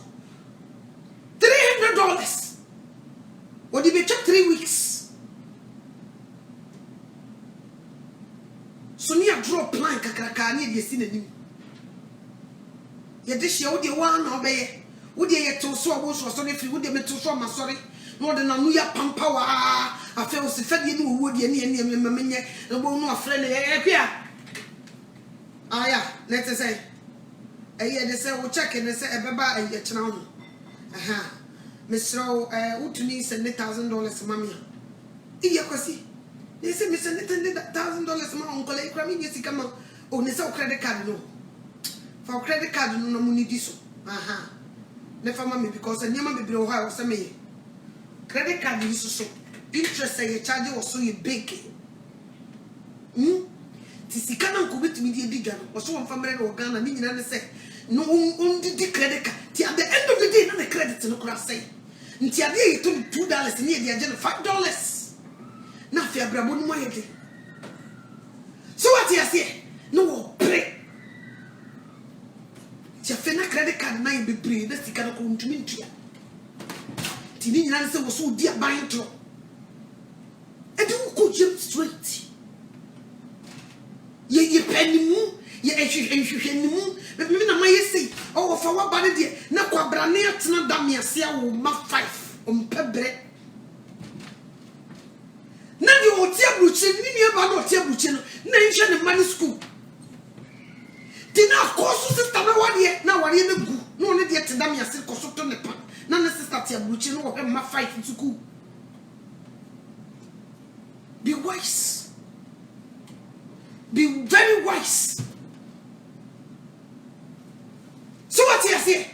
$300. What did we check 3 weeks? So near draw plan kakraka near the scene. Yet this year, the one obey. Would you yet to so was sorry if you would have to so my sorry? More than a new pampower. I feel so fed you would you near me, the one no friend. Ah, yeah, let's say. I hear they say, we'll check and they say, a baba and yet now. Aha, Mr. Utuni send $1,000, mammy. Iyakosi. They say, Mr. $1,000, my uncle, I cram in yes, come on. Oh, they sell credit card, no. For credit card, no money diso. Aha. Never mammy because I never be Ohio or some credit card is so. Interest say a charge or so you big. Tisikana could be the digger or so one family organ and Indian say, no only the credit card. Till at the end of the day, not the credit to look say. Until they took $2 near the agenda $5. Now, fair brabon moyety. So what you say? No, pray. Jafena credit card nine be brave, that's the kind of country. Tinin answer was so dear buying through. And who could jump straight? Ye penny moon, ye and moon, but me na my say, oh, for what body dear, na quabrania tina damia sia will ma 5 pebre. Now you will tear buchin, near about tear buchin, nation and money school. Tina course sister no one yet, now what you do, no need yet to damia silk or so to the pan. None of sister tear buchin or my 5 in school. Be wise. Be very wise. So what you say?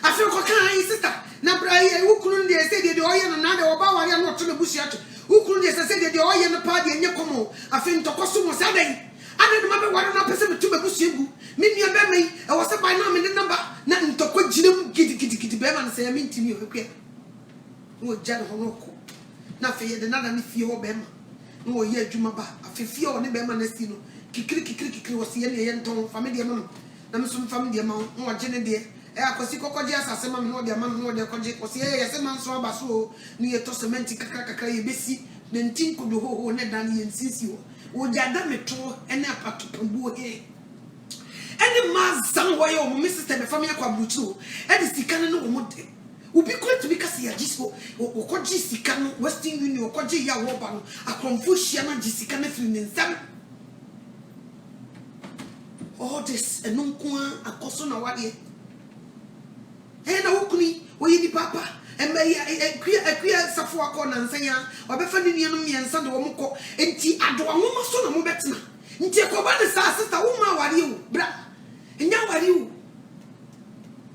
I feel okay, sister. Now, who couldn't they say the oil and another about I am not to the bush yet? Who couldn't they say the oil and the party and your como? I think to costume was Saturday. I don't remember what I'm person to the bush you. Mini a baby, I was a by now in the number. Nothing to quit Jim kitty bevan say I mean to you. Okay. No, Jan Honoko. Nothing another if you obey. No, yeah, Jumaba. I feel on the Bemanestino. Kikri was the end tone, family among. I'm some family amount, more Jenny dear. I could see Cocojas as a man, no, their man, no, their conject was here as a man saw Basso, near Tosamenti Kakaka, Bessie, then think could do whole net Danny and Sissio. Would ya damn it, and a part to Pumbo here. And the mass somewhere, Mrs. the family Quabutu, and the Sican no motive. Would be great to because he had Gisco or Koji Sican, Western Union, or Koji Yawaban, a Confucian and Jessica in some. All this and no coin a cosona wadi. And a wookly, where you papa, and may a queer Safua corner and say, or befriending me and Sandra Moko, and tea at one woman son of Mobetna. Ntiakobana sister woman were you, bra. And now are you?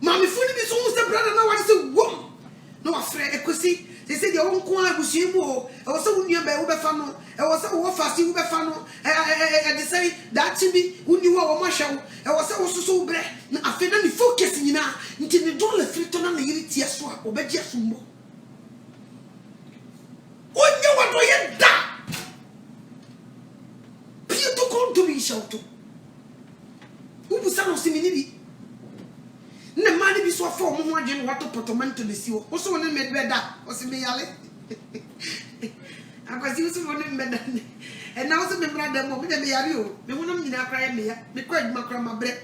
Mammy fully be almost a brother now. What is a woman? No afraid, equity. They said your own corner was you more. I was so near by Ubefano. I was so fast you Ubefano. And they say that to me when you were Marshall. I was also so bad. I feel only focusing now until the dollar $3 on the unity as well. Or better, some more. When you want to get that, Peter called to me shout. Who was some simility? The money be so for more than what to put to the sea. Also, when I made better, was me, Ale. I was using one in better. and now some brother mo me dem yare o me wonam nyina kra me ya me kwa adwuma kra mabre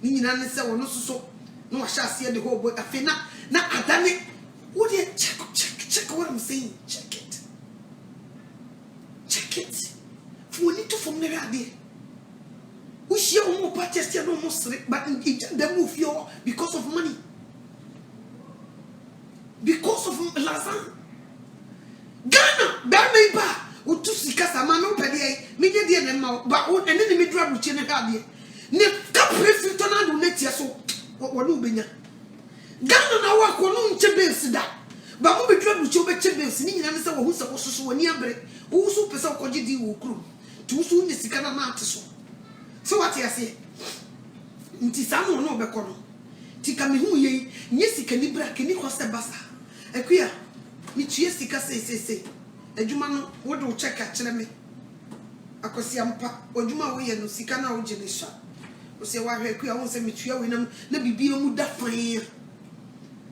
ni nyina ne se wono so no wa sha ase de ho bo afi na adane wo dey check what I'm saying. Check it for need to from never ade we share more purchase no more but them move you because of money, because of Lazan Ghana ba utu sika sama no pede me nye de ne ma ba ene ne me dura buche ne ha de ne ka prefito na do netia so wo no benya Ghana na wa ko no nche bills da ba mo be dura buche obeche bills ni nyina ne se wo hu se wo soso wani abre wo so pese ko gidi wo kru tu so ne sika na na ate so what you say nti sa no be ko no ti ka me hu ye nye sika ni bra ke ni ko se basa akua mi tue sika se adwuma no wo do check a kire me akosi ampa adwuma wo ye no sika na wo gine sha wo se wa hwe akua wo se mi tue we na bibi mu da fan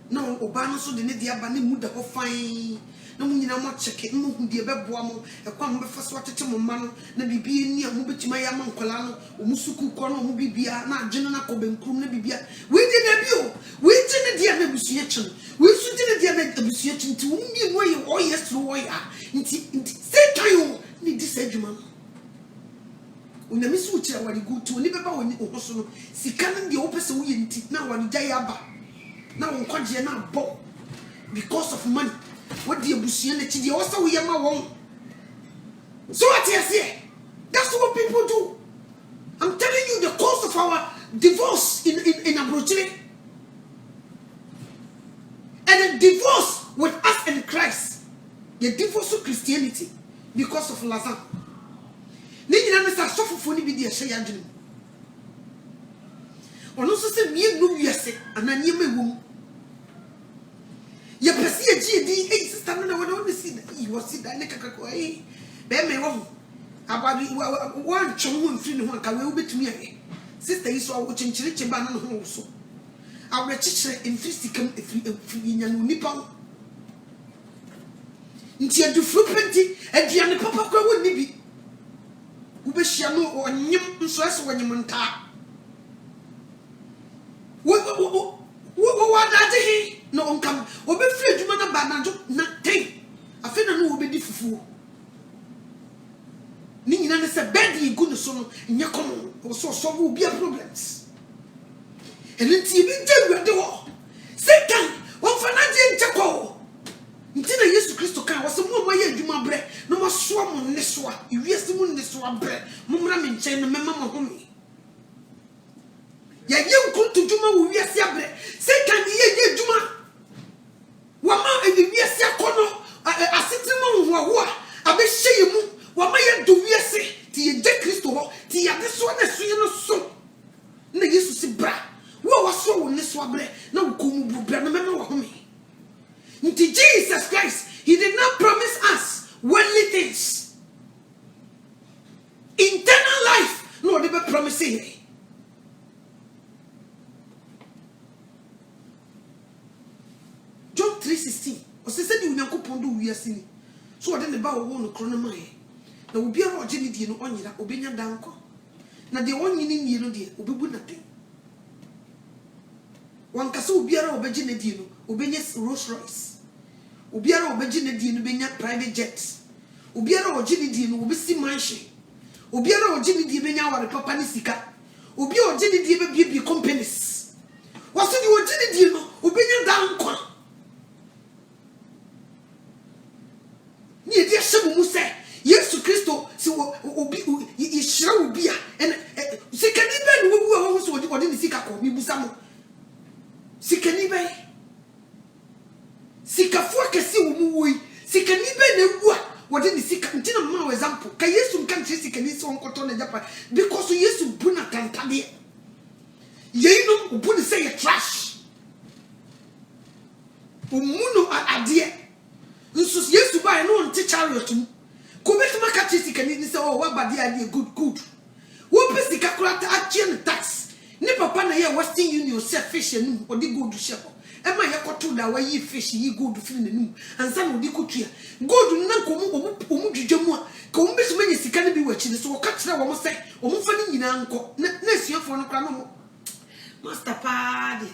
na oba no so de ne dia ba ne mu da ho fan na mu nyina mo check mo hu de be boa mo e kwa mo be fa so atete mo ma no na bibi ni a mo betima ya ma nkola no o mu suku ko no mo bibia na adwene na ko benkrum na bibia we di na bio we di ne dia na busuye chen we su di ne dia na busuye chen ti wo mi no ye o yes no wo ya nti say kan yo ni di se djuma una mi su kire wari go to ni be ba woni o so no sika na de o pese wo ye nti na wani ja ya ba na won kwaje na bo because of money. What the abusian let you also we are won. So what you say? That's what people do. I'm telling you the cause of our divorce in Abrotire. And the divorce with us and Christ. The divorce of Christianity because of Lazan. Nina na suffer for ni bi de hye yadwene. Ono so se mie no wiase ananie mewum. Ye pesi e GD e sister no na wo see you was see that nekakako eh be me wo ababi wan chon ho mfiri ne ho aka we obetumi aye sister yi so wo chinchiri cheba na ho so awre chichire mfiri sikam efiri nya no nipa nti adufru penti aduane papa kwa wo ni bi wo be hia no onyim nso ase wonyim nta wo adaje no onkam obe free adwuma na ba na jo na ten afi na no obe di fufu ni nyina ne se bed yi gu no so no nya kom o so wo bia problems elenti bi de wo Satan won fa na je ncheko nti na Yesu Kristo kan wo se mo ma ye adwuma bre no mo so mo ne so a iwiese mo ne so a bre mo mra me nchen no mema mo homi ya ye nkuntu dwuma wo wiese abre Satan ye dwuma wama ewiese akono asetima wo a abehye mu wama ye do wiese ti ye de Kristo ho ti ya de so na so ye no so na Yesu si bra wo so wo ne so abre na wo komu bu bra na mema wo homi nti Jesus Christ, he did not promise us worldly things, eternal life. No, they were promising. John 3:16. O se said you nyanko pondo wiase ni. So ode ne ba wo no krono mai. Na obi ara oje ni die no onyira obenya danko. Na de wonyini nie no de obebu na ten. Wankasa obi ara obeje na die no obenya Rolls Royce. Obiara obeji ne die no benya private jet. Obiara oji ne die no obesi mansion. Obiara oji ne die benya ware papa ni sika. Obiara oji ne die be bi companies. Waso di oji ne die no obenya dankwa. Ni e die hye mu se Yesu Kristo si obi yishira obi a sika ni be no wu a wo so odi ni sika ko mi busa mo. Sika ni be sika fo akesi wo mu woi sika ni be na wu a wode ni sika ntina ma example ka Yesu nkan che sika ni so nkoto na japa because Yesu bu na tantade ye no bu ni say trash umuno ade nso Yesu ba no nti chariot mu ko betuma ka che sika ni say oh wa bade ade good wo pe sika kurata achie no tax ni papa na ye Western Union se fish enu odi gold share Emma yakoto da wayi fish yi gold firi n'anum ansa na odi kotua gold na nkomu omu dwudwamu a ka omu besu manya sika ne bi wachi ne so wo ka kire wo mo se omu fa ni nyina nko na asuafo no kra no mo master paade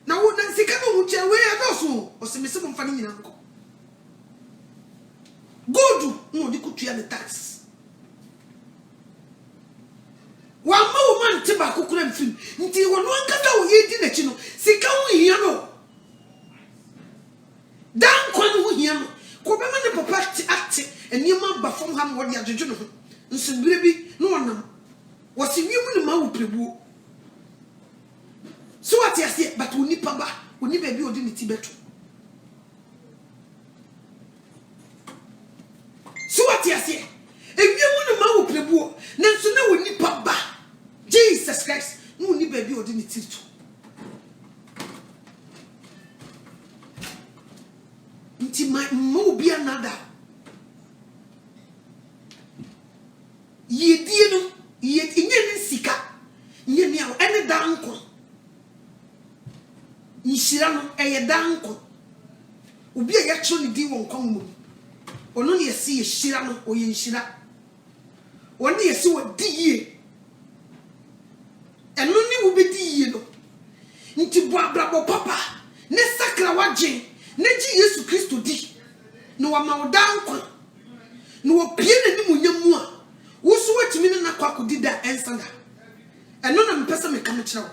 na wo na sika no mu che we adoso o se me se mo fa ni nyina nko gold no odi kotua ne tax wa ma wo man te ba kokura mfim nti wo no ankata wo yedi na chi no sika wo hia no dan kwan ho hia no ko be ma ne papa ti ate enima ba fom ha mo de adwedwe no ho nsubire bi no wonam wo se wiemu ne ma wo prebuo so what you say but we need papa we need baby odi ne ti beto so what you say ewiemu ne ma wo prebuo nanso na we need papa Jesus Christ we need baby odi ne ti to nti mo bi another yedie no nye sika nye ni awo ene danko nshira no eye danko obi a yatro ni di won kon mu ono ne yesi ye shira no oye nshira woni yesi wo di yie eno ni wo be di yie no nti bo abrabo papa ne sakra waje ne ji Yesu Kristo di no wa ma danko no wo pie na ni munyamu a wo so watimi ne na kwa kodi da ensanda eno na mpesa me kam kire wo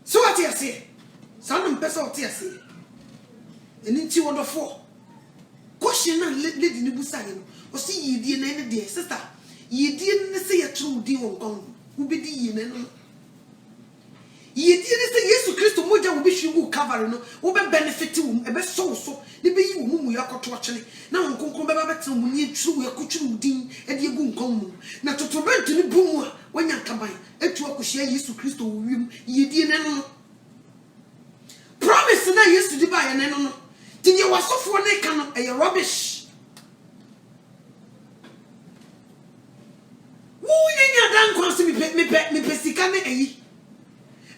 so what you say so na mpesa what you say eni nti wodofo question na lady ni busa ye no o si yidie na ene de sister yidie ne se ye tru di won kon wo be di yi na no yidie ne se Yesu Kristo moja wo be hwigu cover no wo be benefit wo e be so ne be yi wo mu yakoto chene na won konkon be ba betre mu ni tru yakotru din e de egu nkon mu na totobent ni bu mu a wanya kaban etu akohia Yesu Kristo wo wiem yidie ne no promise na Yesu di ba ye ne no ti ye wasofo ne ka no e rubbish wo yenya dan kon se me pe sika ne eyi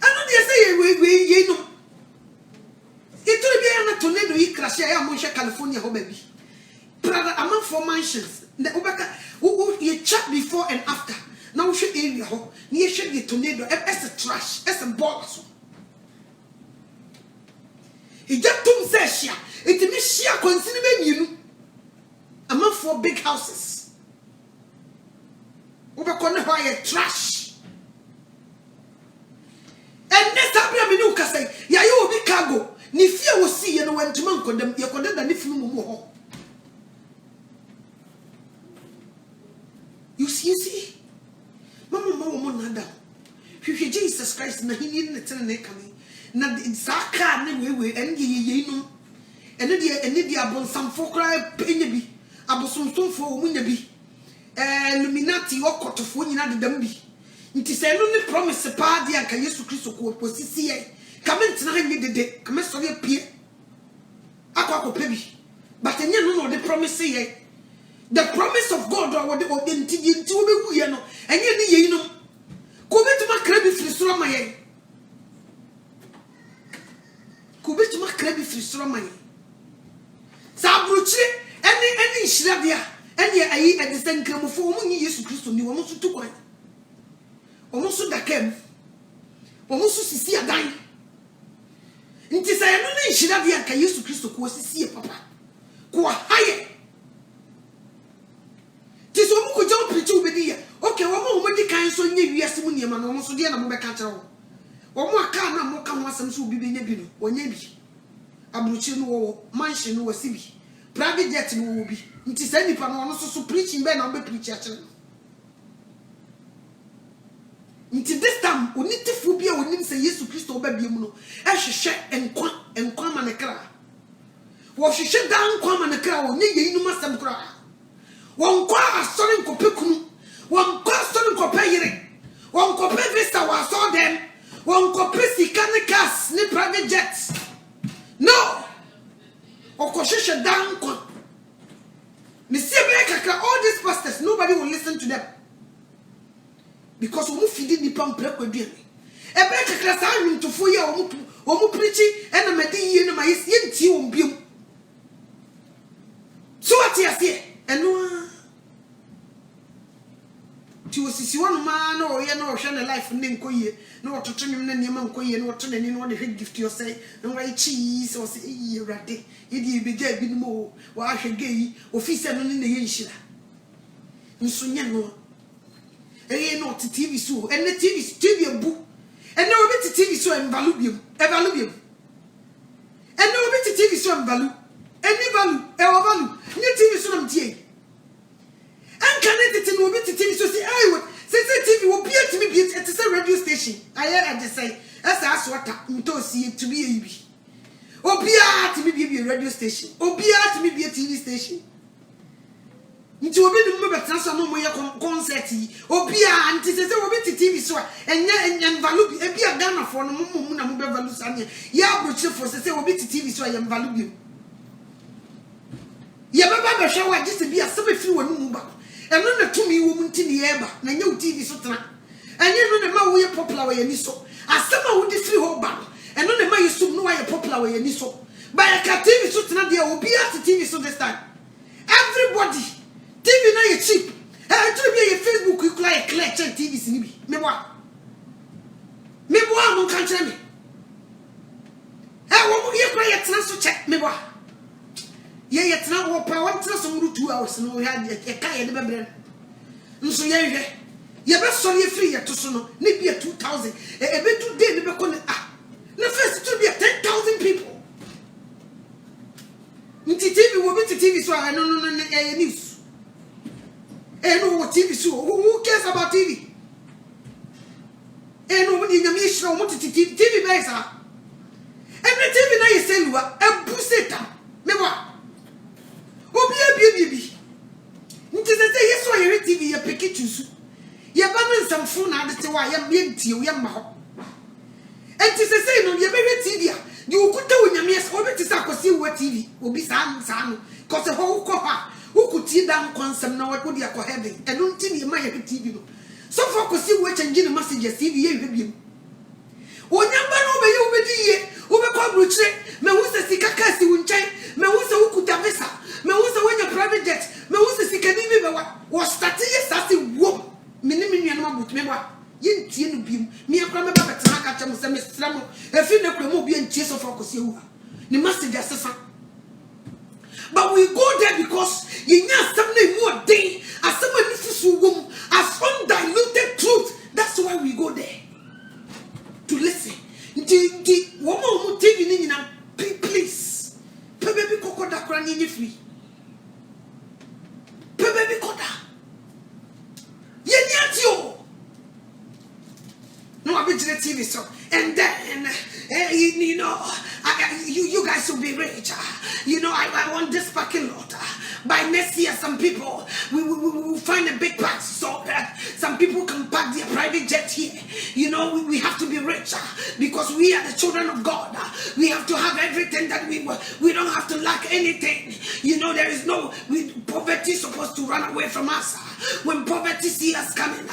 ano de say we no ituri bi na tornado yi crash ya mo hwe California ho ba bi brother among four mansions the obaka you check before and after now we area ho ni ye hwe the tornado as a trash as a ball so e jatum se hia etimi hia konsini be mienu among four big houses obako ne ho ye trash. And next time we do say, ya you be cargo. Ni fear will see you when to man condemn you condemn and if you more. You see, Mama nada. Jesus Christ, na he need the tell coming. Na Zaka we and ye no. And the abon some folk cry penny abosom for winnaby. Illuminati or cot of winning at the dumby. Nti se no ne promise pa dia ka Yesu Kristo ko posisi ye comment na hanye dede come so ye pie akwa ko pebi but enye no the promise ye the promise of God or the nti wo be hu ye no enye ni ye no ko betuma krabi firi soro ma ye ko betuma krabi firi soro ma ye sa abrochire eni nhira dia eni ayi edisen kramofo wo ni Yesu Kristo ni wo mo so tukwan omusu dakem omusu sisi adan nti say no na nhira de aka Yesu Kristo ko sisi papa ko haye ti so mu ko jom preach obedi ya okay wo mo di kan so nya wiase mu niema no omusu de na mo be ka kire wo mo aka na mo ka ho asem so obi be nya bi no wonya bi abruchi no wo mansion no wasi bi private jet no wo bi nti say nipa no no so preaching be na be preach a kire nti this time onitifu bia onim se Yesu Kristo oba biem no ehwehwe enkwa manekra wo hwehwe dan nkwa manekra wo nye yinum asem kra wo nkwa asori nkopekunu wo nkwa asori nkopeyire wo nkope visa wa so dem wo nkope sikane gas ni private jet no okohwehwe dan nkwa ni siebe kakra all these pastors nobody will listen to them. Because we feed the pump prequadian. ebe kakra sa nwuntofo ye omu preachi ena mede yie no ma ye ntie ombiem so ati ase eno ti osisi wonu ma na oye na ohwe na life ne nkoyie na ototo nwum na niam nkoyie na oto nani na ode hwe gift yo say na wa chi so say eyi urade yedi ebeja bi no mo wa ahwe gei office no ne ye nhira nso nya no eye no TV so ene TV ebu ene obi TV so envalubium ene obi TV so envalu eni value e o value ni TV so nam tie and connected to obi TV so say I say TV will be to me be at a radio station I hear just say as what to see to be a bi obia to me be a radio station obia to me be a TV station nti obi dum be betra so no mo ye concert obia anti say obi TV so enya value e bia Ghana for no mo na mo be value sane ya abroche for say obi TV so ya value ya baba be hwa wa just be asem firi wonu mu ba eno na tumi wo mu nti ne eba na nya TV so tena enye no ne ma wo ye popular we ni so asem a wo di firi ho ba eno ne ma yesum no wa ye popular we ni so ba ya ka TV so tena de obi at TV so this time everybody TV na ye cheap to be your Facebook you like clear TV si ni bi me bo am kan kire me wo mo ye kra ye tena so check me bo ye tena wo pa won tena so mu 2 hours no ya ka ye de bebre nso ye hwe ye be so ye free ye to so no ne bi 2000 e be do day ne be ko ne na first to be 10,000 people nti TV wo be TV so no news no TV so who cares about TV no we nyame hira wo TV be sa every TV na ye selua e buseta me wa obi nti se ye so ye TV ye pikichusu ye ba no nsamfo na ade te wa ye ntie ye ma ho enti se no ye be TV a ye okuta onyame ye so obi ti sa akosi wo TV obi sa no cause ho ko ha ukuti dan kwansam na wo dia ko heaven eno nti ne ma ye TV no so for akosi wo change ne messages TV ye hwe biem onyamba no be ye wo di ye wo be kwa bruchire me hu se sika kasi wo nchen me hu se ukuta visa me hu se wonya private jet me hu se sika ni bi be wa start ye sase wo me ni nua no abut me wa ye ntie no biem me akra me ba betena ka chem se me sram efi ne kra mo bi ntie so for akosi wo ni message asesa. But we go there because you know something more day as someone as undiluted truth. That's why we go there to listen. The woman who TV ni na please. Baby kokoda krani ni free. Baby koda. Ye nyatio. No abijire TV so and then you know you guys will be rich. You know, I want this parking lot. By next year, some people we will find a big park so that some people can park their private jet here. You know, we have to be rich because we are the children of God. We have to have everything that we don't have to lack anything. You know, there is no poverty supposed to run away from us. When poverty sees us coming,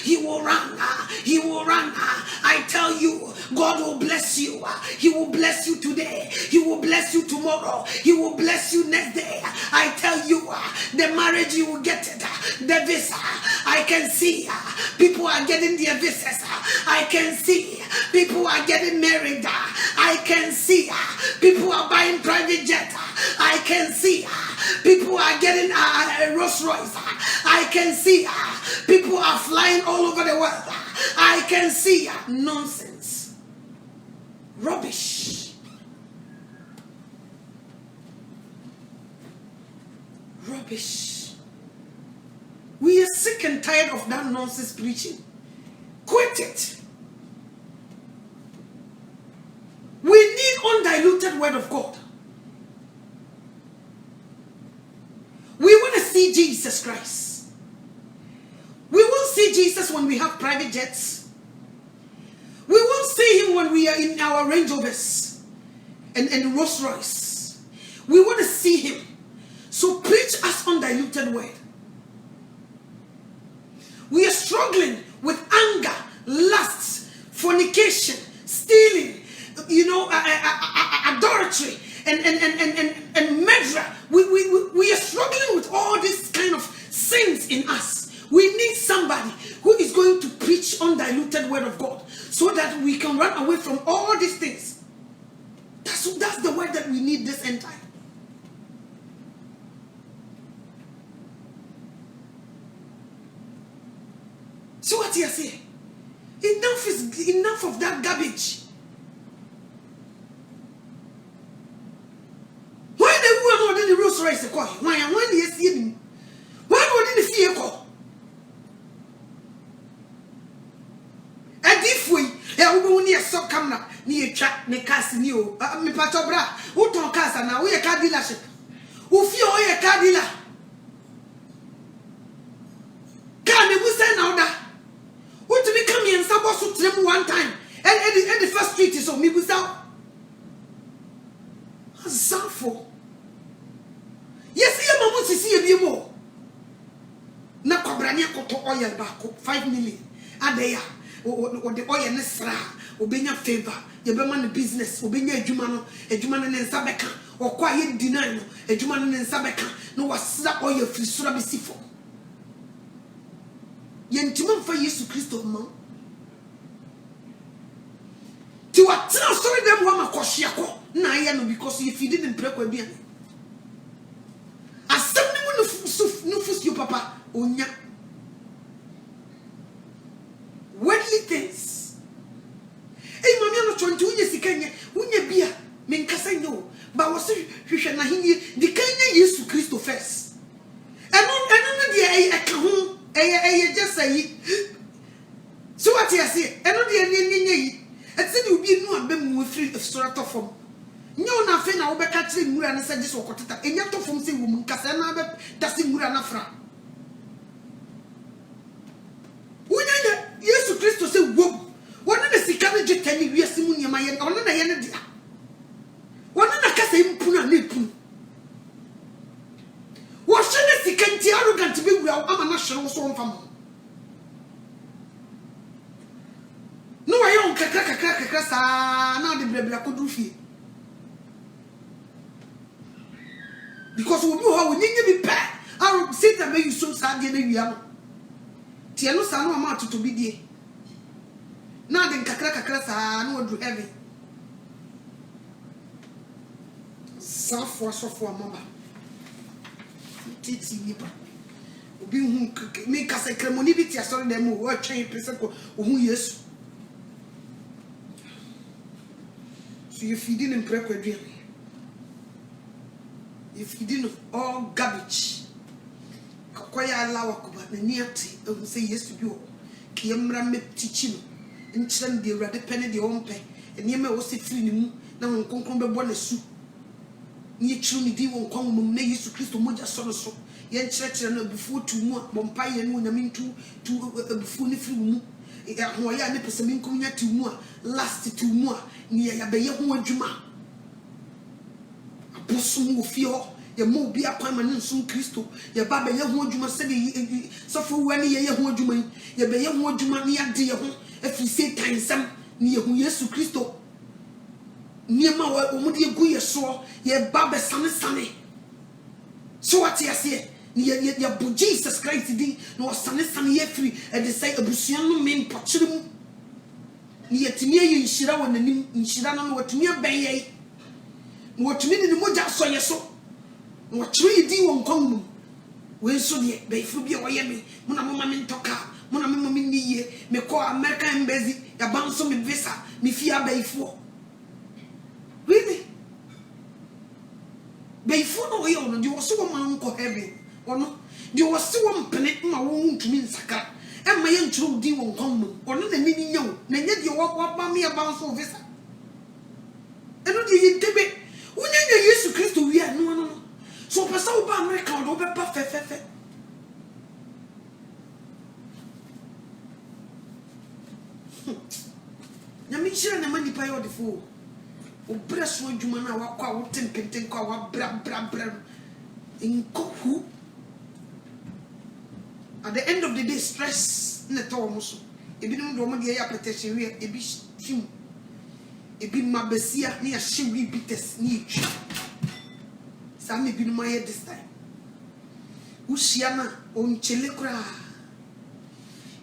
he will run. He will run. I tell you, God will bless you. He will bless you today. He will bless you tomorrow. He will bless you next day. I tell you, the marriage you will get it. The visa. I can see people are getting their visas. I can see people are getting married. I can see people are buying private jet. I can see people are getting a Rolls Royce. I can see people are flying all over the world. I can see nonsense. Rubbish. Rubbish. We are sick and tired of that nonsense preaching. Quit it. We need undiluted word of God. We want to see Jesus Christ. We won't see Jesus when we have private jets. We won't see him when we are in our Range Rovers and Rolls Royce. We want to see him. So preach us undiluted word. We are struggling with anger, lust, fornication. diluted word of God so that we can run away from all these things. That's the word that we need this end time. See what you say? Enough of that garbage. Why the woman in the Rolls Royce call? Why when you see him? Why would the fear call? And if we will near so come now, near track, ne cast new, me patobra, who don't cast now, we a car dealership. Who feel a car dealer? Can we send out that? What to become here and supposed to them one time? And the first street is on me without. Zanfo. Yes, you are to see a bit more. Na kobrania koto oil back 5 million. Adeya. Or the oil nesra. Obenya favor. Yebema the business. Obenya ejumano. Ejumano ne nsabeka. Or quiet deny no. Ejumano ne nsabeka. No was that oil free sura bisifo. Yentimam for Yesu Christo man. To what sorry them woman koshiako. Na no because if you didn't break with me. As nufus you papa onya. Worldly things. Hey mami ano 20 years ikanye unye bia me nkasa nyo ba wose hwehwe na hinye di kanye Yesu Christo first. Eno no de eka ho eye just say so what you say eno de nye etse de obi nu abem free sort of form. Nyo na fe na wo beka kire mura na say so okoteta enya to form say wo mu nkasa na be dasi mura na fra. Unyanya Yesu Christo say wo wona na sika na jetani wiase mu nyama ye ona na ye ne dia. Wona na kasa impuna na epunu. Wo hye sika nti arrogant be wura ama na hye wo so mfam. No wa yo kakra sa na de blabla kodu fie. Because we know how we need to be bad. I will say that you so sad in the yam. Tiano Sano amount to be dear. Now then, Kakra no do heavy. South for Mama. Titi Nipa. Being who make us a cremonibity, I saw them who were trained present who yes. So if you didn't break with you. If you didn't all garbage, Koya allow Kuba, the nearty, and say yes to you. Kiamra me teaching, and send the red penny the own pay, and Yama was a free now on concombe bonnet soup. Near truly do won't come, may use to Christo Moja so. Yen church and before 2 more, Bompire and I mean to before the free. Hoya nippers and coming 2 more, last 2 more, near Yabe Juma. Bosom fio ye mo bia kwama ne nso Kristo ye ba be ye ho adwuma se de sofo wani ye ho adwuma ye be ye ho adwuma ne ade ye ho afi Satan sam ne ye ho Yesu Kristo niema wo mo de gu ye so ye ba be sane so what ye say ye bu Jesus Christ di no sane ye free e de say abusuan no men pochire mu ne ye timi ye nhira wo nanim nhira no watumi aben ye what me in the moja so yeso what we di won kom we so de be fu bia woye me mona mama me ntoka mona me mama ni ye me call American embassy ya banso me visa me fi abaifu really baifu no ye ono di wo so wo man ko heaven ono di wo se wo mpene ma wo ntumi nsaka e ma ye nturu di won kom ono na ni nya wo na nya di wo ba me ya banso visa eno di ye debe Unyanya Yesu Christo we are no. So pesa oba America o be pa fe. Na mi shira na mani pa yo de fo. O breso adwuma na wakwa wo tempenten kwa wa bra. Inkohu. At the end of the day stress na to mo so. Ebi no do mo de ya protection we ebi film. Ebi mabesia ni ashiri bites ni echi sami bi no maye this time ushia na onchele kura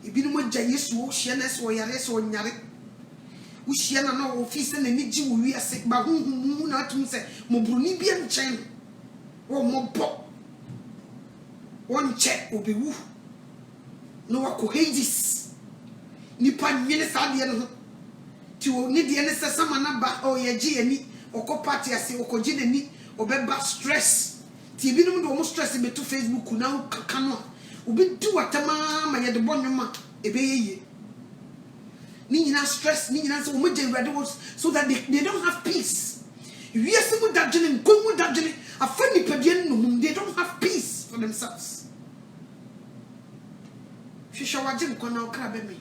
ebi no mo gya Yesu wo hye na so yare so nyare wo hye na na office na ni gi wo wiase ba huhu na atum se mo bruni bia nchen wo mo bo won che obewu no wako Hades nipa nwene sa de no ti wo ni de ne se sama na ba o ye gi ani oko party ase oko gi nani obeba stress ti bi no do mo stress be to Facebook na kaka no obi du watama ma ye de bonwoma ebe yeye ni nyina stress ni nyina so mo je ready so that they don't have peace yes mo dagene nkomu dagene afani padie no they don't have peace for themselves shisha waje nkona okra be me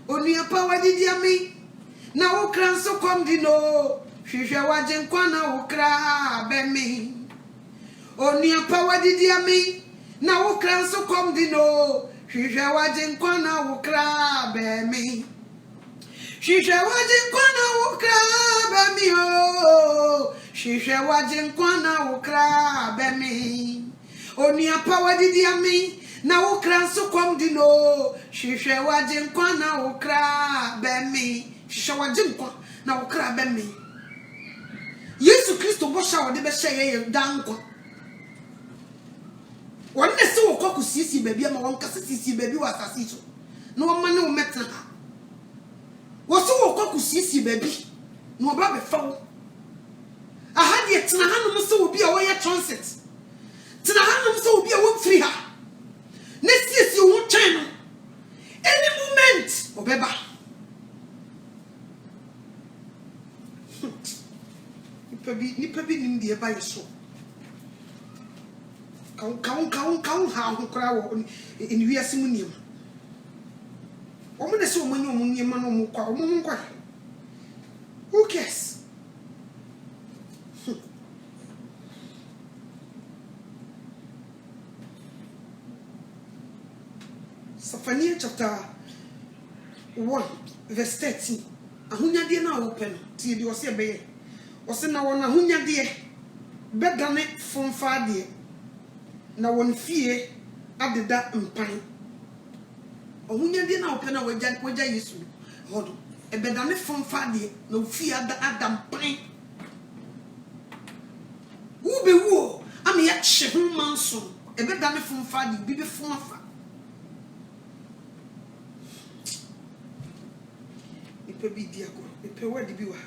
onua pa wadidi ami na okra nso komdi no shisha waje nkona okra be me onua pa wadidi ami na okra nso komdi no shisha waje nkona okra be me shisha waje nkona okra be me oh shisha waje nkona okra be me onua pa wadidi ami na okra nso komdi no hwehwe waje nkwa na okra be me hwehwe waje nkwa na okra be me Yesu Kristo bo sha wo de be hye dankwa wonne se wo kwaku sisi baby ama won kase sisi baby wa asasi so na wo mane wo metra wo se wo kwaku sisi baby na wo ba be fa wo aha de tena hanom se wo bi a wo ye transit tena hanom se wo bi a wo free ha next year you won't turn any moment obeba nipa bi nim de ba yeso kaun ha ho kra wo in wiase mu nim o mo ne se o mo nyi o mo nim ma no mo kwa o mo nkwa who cares Zephaniah chapter 1 verse 13 ahunyade na open ti di o se be ye o se na wona ahunyade bedane fonfa de na won fie adeda mpan ahunyade na open na wagya Yesu hodo e bedane fonfa de na fie adam pan wo be wo am ya hye ho manso e bedane fonfa de bi be fonfa pebi diago epe wadi bi wa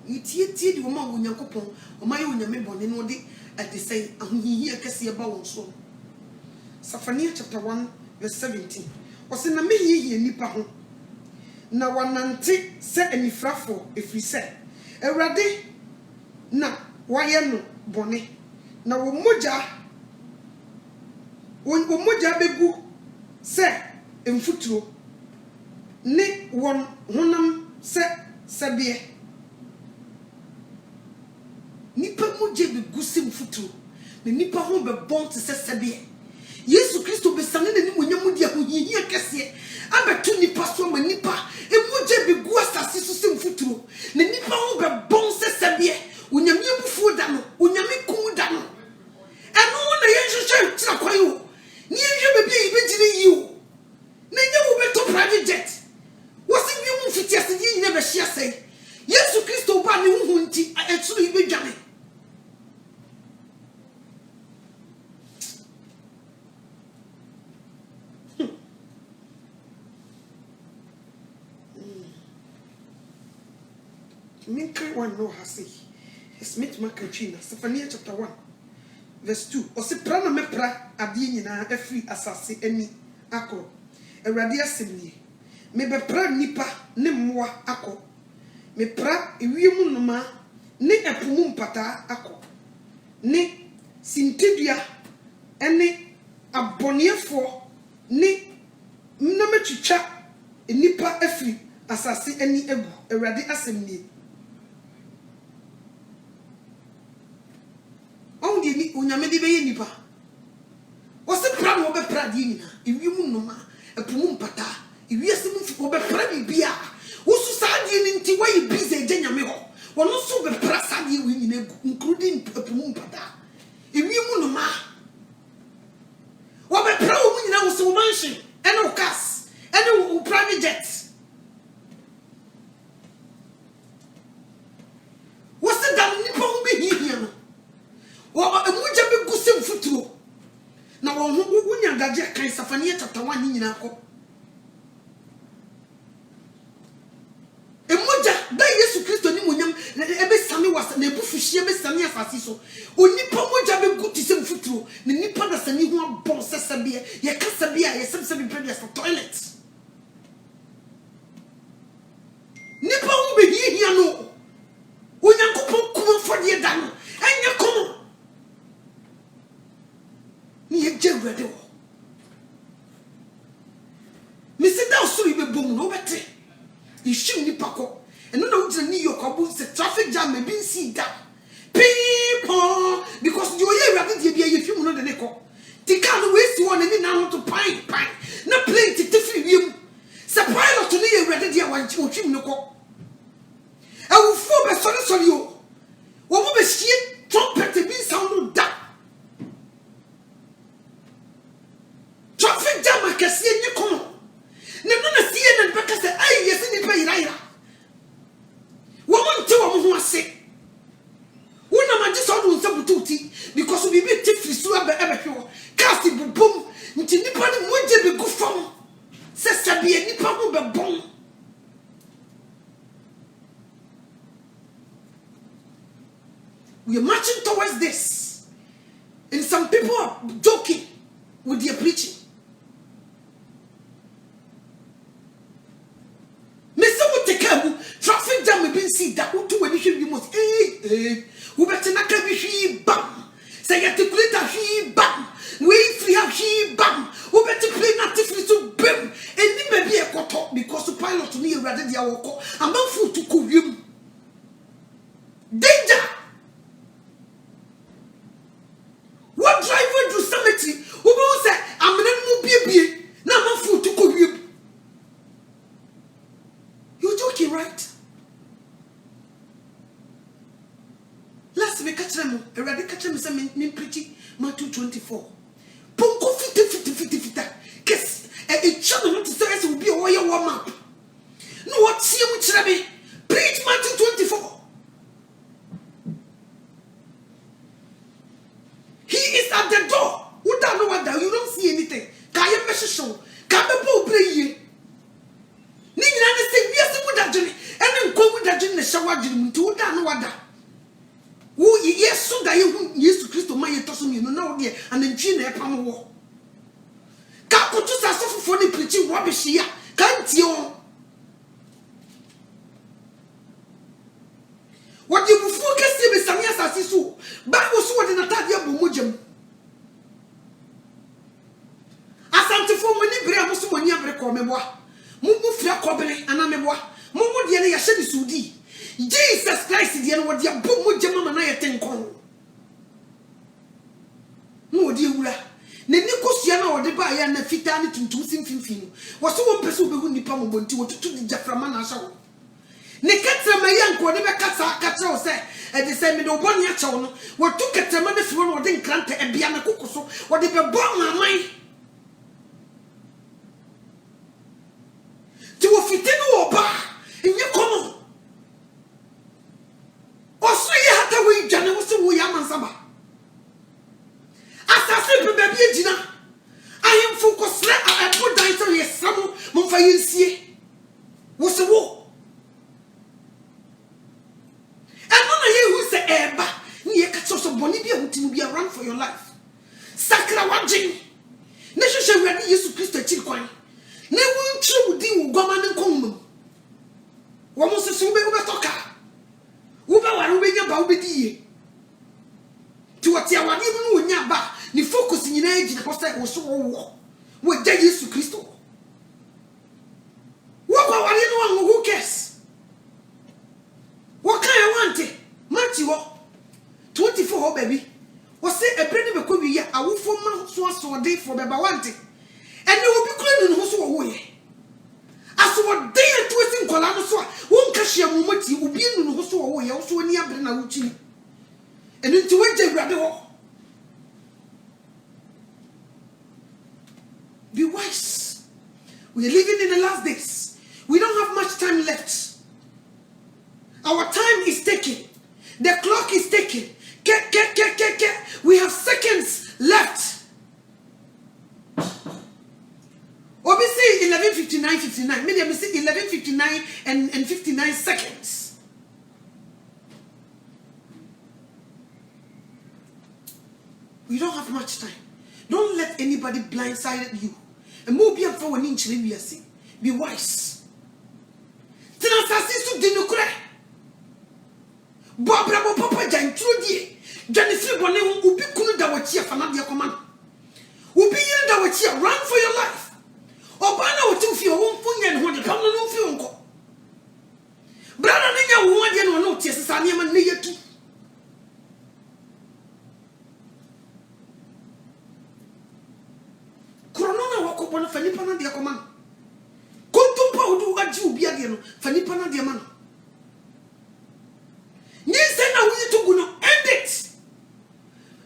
iti di woma wo nyankopon woma ye onyame bone no de ade sei ahohihi akese ba won so Zephaniah chapter 1 verse 17 wose na mehihi nipa ho na wanante se anifrafo efri se Awurade na waye no bone na wo moja wo moja begu se emfuturo ne won honam se sabie nipa moja begu se emfuturo ne nipa ho be bon se sabie Yesu Kristo be sane ne monyam di ahohihi akese abetu nipa so ma nipa emoja begu asase so se emfuturo ne nipa ho be bon se sabie onyame bufu da no onyame kum da no eno na yenhwehwe tira kwayo ni ehwe bebi ibegire yi o na nya wo beto private jet wose bi mu fiti asedi nyina be hia sei Yesu Kristo ba ne hu nti eturu ibedwane Minka one no hasi Smith Makachina Zephaniah chapter 1 verse 2 Ose pra na mepra ade nyina afri asase ani akọ Awurade asemni me be pra nipa ne mmoa akọ me pra ewiem noma ne epomu mpata akọ ne sintedua ene aboniefo ne na metwitwa nipa afri asase ani egu Awurade asemni ni onyame de be nipa wose pra no be pra de nyina ewimu noma epomu mpata ewiase mu fiko be pra bibia wosu saade ni nti wayi bize je nyame ho wono so be pra saade we nyina including epomu Dadia kan Safania chapter 1 ni nyina ko. Emoja da Yesu Kristo ni monyam ebe sami was na ebufuhie ebe sami asasi so. Onipa moja be guti se mfuturo. Ne nipa da sani ho abon sesabia. Ye kasabia ye sebsebi pede for toilet. Nipa wo be hia no. Onyankopon kuma fodie da no. Enya kono. Ni ye jewrede wo. Misida osuri be bom no bete. Ishim nipa ko. Eno na wujira New York abu se traffic jam me bin see da. People because you ye rabbit ye bia ye film no de ne ko. Ti ka no waste one ni na to pine. Na plane ti tefi wiem. Se pilot no ye ready dia wan chi otwim no ko. E wo fo be sorry o. Wo mo be hie trumpet bin sound no da. Traffic jam akese ni kono. Ne no na sie na beka se ai yesi ni pe ira. Wo mo nti wo mo ho ase. Una ma just on so bututi because we be take frisu ebe hwe. Kasi bubum nti nipa ni moje be gu fam. Se sabie nipa ho be bon. We are marching towards this. And some people are joking with their preaching. Traffic jam be see that who do when you must who better not can be she bam. Say you to play that she bam. We free have she bam. Who better play not different to bam. And it may be a cut because the pilot to me rather the hour. I'm not fool to call him. Danger. What driver do somebody who will say I'm not baby. Now I'm fool to call him. You're joking, right? Last week, catch them. Already catch them. Me pretty. Matthew 24. Ponko 50. Guess a channel not to say will be a warrior warm up. No, what see you with Rabbi? Preach Matthew 24. He is at the door. Who don't know what that? You don't see anything. Kaya message show. Kaya po play. Ni nyina ne se wiase mu dadwene ene nkwa mu dadwene ne hyawa dwene mu nti wo da no wada wo yesu da Yesu Kristo ma yetoso mi no na wo de anantwi na epam wo ka kotu sa sofofo ne preaching rubbish ya ka ntie wo wodi bufu kesi be samia sasi so ba wo so wodi na tade abomojam asantifo mo ni bre amoso mo ni abre ko meboa mumu fia kobele anameboa mumu de ne ya hye bisudi Jesus Christ de ne wodi abomu jema na ye tenkon no wodi ewura ne nikosua na wodi ba ya na fita ne tuntum simfimfim wo so wo pese obehu nipa mo bonti wo tutu di jaframa na asha wo ne katrama ya nko de be kasa katra wo se e de se me do boni a chewo no wo tu katrama ne fi wo no de nkranta e bia na kokoso wo de be bon aman ti wo fitinu oba enye kono oso ye hata we dwane wo se wo ya mansaba asase be be ejina ahemfo ko sre a put down so ye samu mo fa yensie wo se wo eno na ye hu se eba ni ye ka so boni bia wutimu bia run for your life sakra wagin ne hwehwe wadi Yesu Kristo akiri kwan ne wunchu di wo goma ne nkom wo mo sesu be toka wo ba ware wo benya ba wo bediye ti wati awade mu no wonya ba ni focus nyina agi ko se wo so wo ja Yesu Kristo wo ba ware no who cares what kind want it Matthew 24 baby wo se ebre ne be ko wi ya awofo ma so asode for be ba want it and you will be clean in who way. As what day and twisting Colano, one cashier mumati will be in who way, also near Brenauchi. And into which they rather be wise. We are living in the last days. We don't have much time left. Our time is taken. The clock is taken. We have seconds left. We don't have much time. Don't let anybody blindside you. And more be for an inch. Be wise. Tenasasi to dinukure. Barbara Papa Jan Trudi. Jennifer Bonnet will be cool that what you have command. Will be in that what you run for your life. Obana will do for your own phone and when you come on phone. Brother, you want you know, yes, I am near to. Corona walk upon a Fanipana dia command. Go to Paudu what you be again, Fanipana dia man. Yes, and now we to go no end it.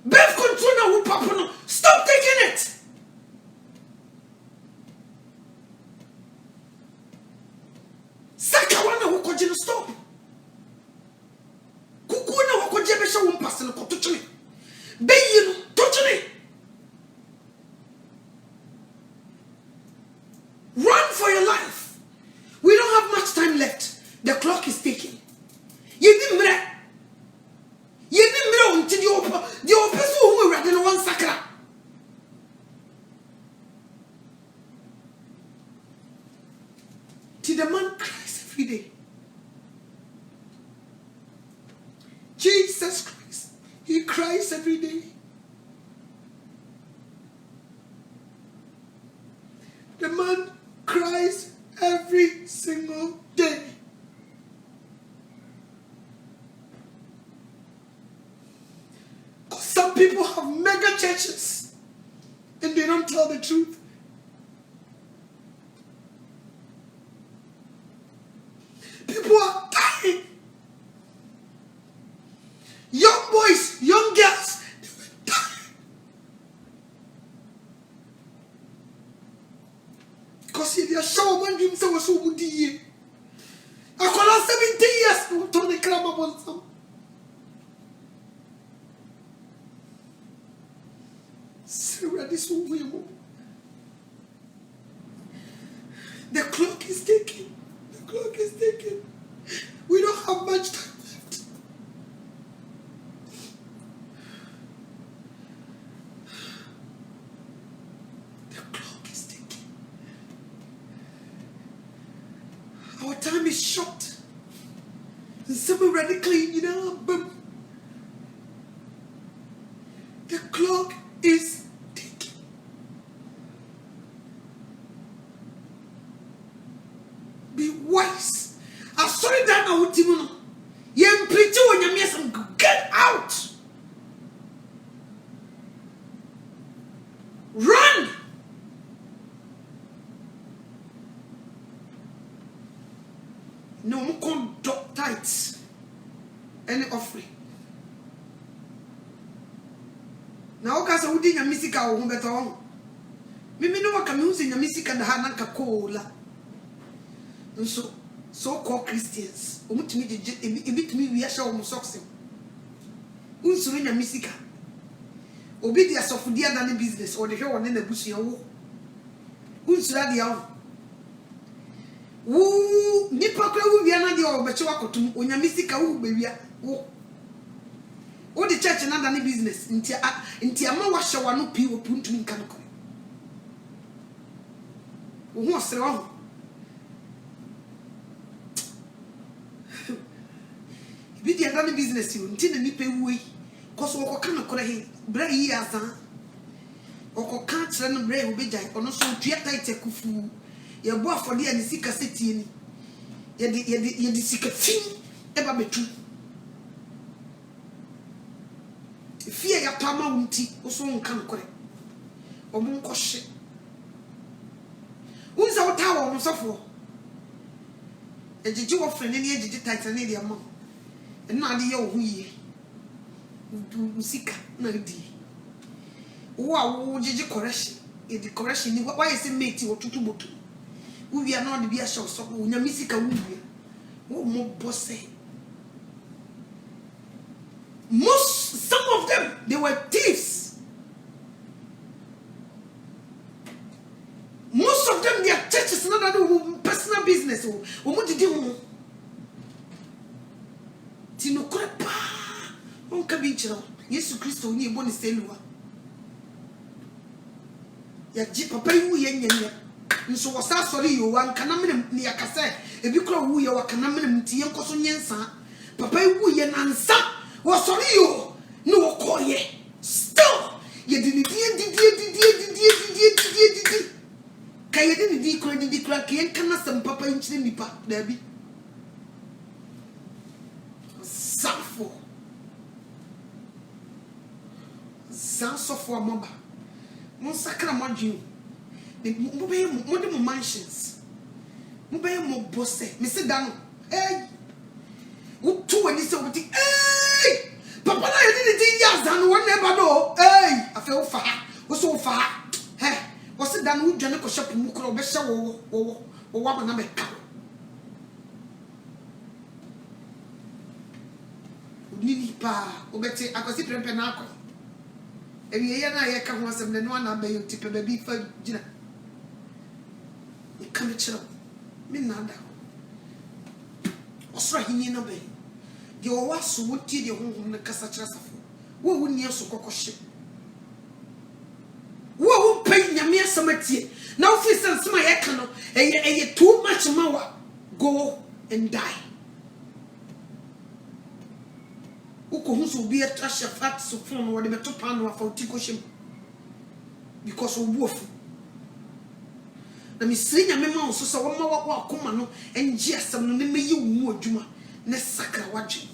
Birth control now will pop no. Stop taking it. Sakawana will continue stop. Kukuna will continue show one person to touch me. Bayin touch me. Run for your life. We don't have much time left. The clock is ticking. You didn't until the person who read in one sakra. Till the man cries every day. Jesus Christ, he cries every day. The man cries every single day. Some people have mega churches and they don't tell the truth. People are dying. Young boys, young girls, they were dying. Because they are showing one dream so so good. I call 70 years to the crab upon some. The clock is ticking. The clock is ticking. We don't have much time left. The clock is ticking. Our time is short. And some radically, you know, boom. The clock is ticking. Be wise. I'm sorry that I would even. You preach when you miss them. Get out. Run. No more conduct tithes. Any offering. Now, because I wouldn't a musical or better. Maybe no one can use in a music and the Hanaka cola. And so called Christians. A bit me, we are showing socks. Unsurin a musica. Obedience of the other business or the hell and then the bush. Unsura the owl. Woo, Nipaka will be another or Bachuakotum when a musica will be. All the church and other business. Intiama washa wanu pi opuntu mi kanko. Who se wrong? Bi the other business you ntina nipa wuyi. Cause wo kan akora he bra yi asa. Oko kan kire no bra e obejai ono so tua tight kufu. Ye bo afode ani sika setie ni. Ye di sika fin e ba betu. Fear ya tama unti oso nkan kore omo nkoshe unza otawa omo sofo ejiji wo frene ni ejiji titan ni dia mo ena ade ye ohu yie usika na di wo jiji correction e di correction ni why say mate wo tutu botu wo wi na ode bi a show so wo nya misika wo wi wo mo bosse. Some of them, they were thieves. Most of them, their churches, not that personal business. What did you Tino Crepa? On Cabicho, yes, Christo, you want to say, ya ji papa yi wu ye nyenya nso wo sa sori yo wan kana menem ne yakasa ebi kura wu ye wa kana menem ti yen koso nyensa papa yi wu ye nansa wo sori yo no wo koye still ye di ka ye di kura ke yen kana sam papa yi nchire nipa da bi safo for mama mon sakra modwin mo be mo de mo mansions mo be mo bosse me se da no wo tu ani se wo ti papa na ye di years dan won never do afa wo fa wo so fa wo se da no wo dwane ko shop mu kro be hye wo wa na me ka ni pa o beti akosi prempe na akọ ebi ye na ye ka ho asem ne no na ba yo tipe ba bi fa gina e ka me chiro me na da osra hinni no be de o waso wuti de honhom na kasa chira safo wo wunni so kokoshe wo pay nyame asamatie na ofi sense ma ye ka no eye too much mawa go and die uko hunso bi etasha fat so phone wo de beto pan wa fa otiko shem because obu ofu na misrinya mema wo so wo ma wo akoma no enji asem no ne meyi wo mu adwuma ne sakra wadwe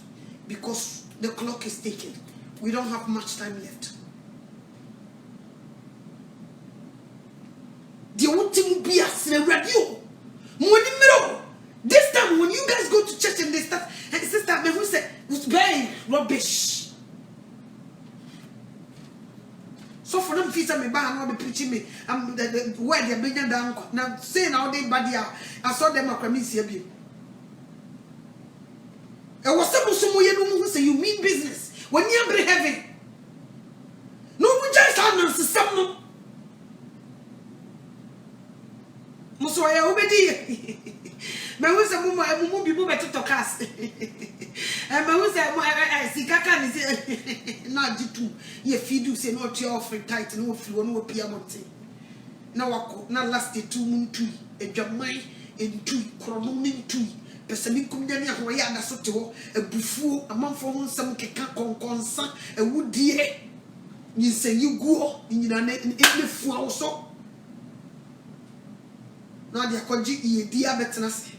because the clock is ticking. We don't have much time left. The one thing be as a radio. This time when you guys go to church and they start and sister me who say it's very rubbish. So for them fees me ba no be preaching me the word they bring down now saying all day body I saw them akwamisi abi. E was some ye no who say you mean business when you are heaven. No we just announce system no. Muso ya obedi. Me who say mumu bibu beto to cast. Me who say sikaka ni say na jitu ye feed say no tie offering tight no free no pia monte. Na wako na last 2 muntu edwaman entu krono mintu pesani kumnya ni ahoye adaso te ho abufuo amanfo ho nsam keka konkonsa ewudie nyisanyi guo nyina ne fu awoso na dia koji yedi abetena se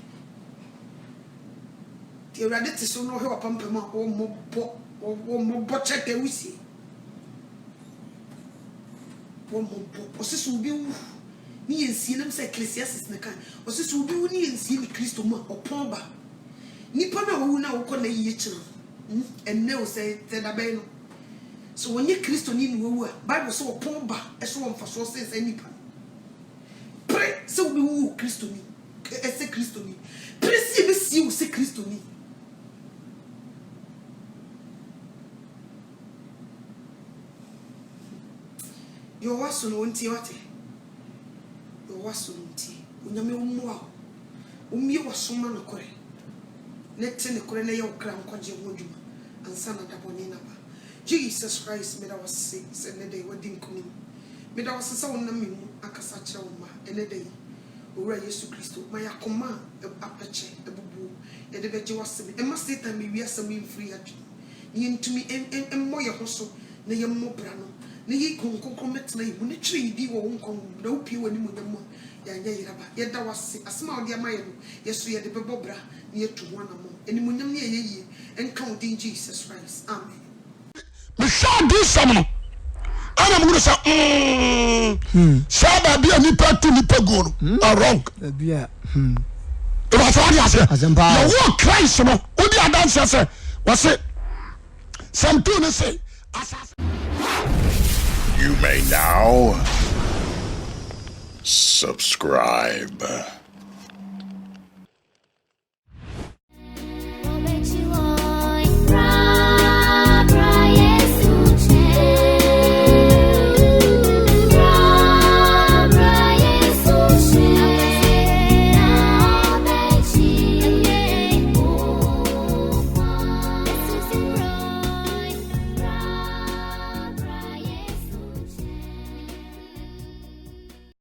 ti urade te so no he wapampema wo mo chete wisi wo mo osesu bi wu ni yensie nam se Ecclesiastes ne kan osesu bi wu ni yensie ni Kristo mu opon ba nipa na wo na wo ko na yiye kire enne o se te da be no so wonye Kristo ni ni wo a Bible so opon ba e so won fa so se nipa pre se wo bi wu Kristo ni ese Kristo ni pre si be si wo se Kristo ni yo waso no nti wate yo waso nti onyame omwa omie wasoma no kore nete ne kore na ye okra nkwaje hodwuma ansa na daboni na ba Jesus Christ me da wase se ne dey wadi nkuni me da wase se wona me mu akasa kire wo ma ene dey owura Yesu Kristo ma yakoma apeche ebubu e de beje wase me e ma Satan me wiasa me free atu ye ntumi emmo ye hoso na ye mmo bra no na ye konkon metna yi mu ne twiri di wo nkon na opie wani mu nyam ya nya yiraba ye da wase asema odi amaye no yesu ye de bebo bra na ye tu ho anamo eni mu nyam ne ye yie enka odin Jesus Christ amen me sha do some no ana mu say sha bia nipa tu nipa go no wrong bia it was all ya say you Christ no odi adanse say was some two no say you may now subscribe.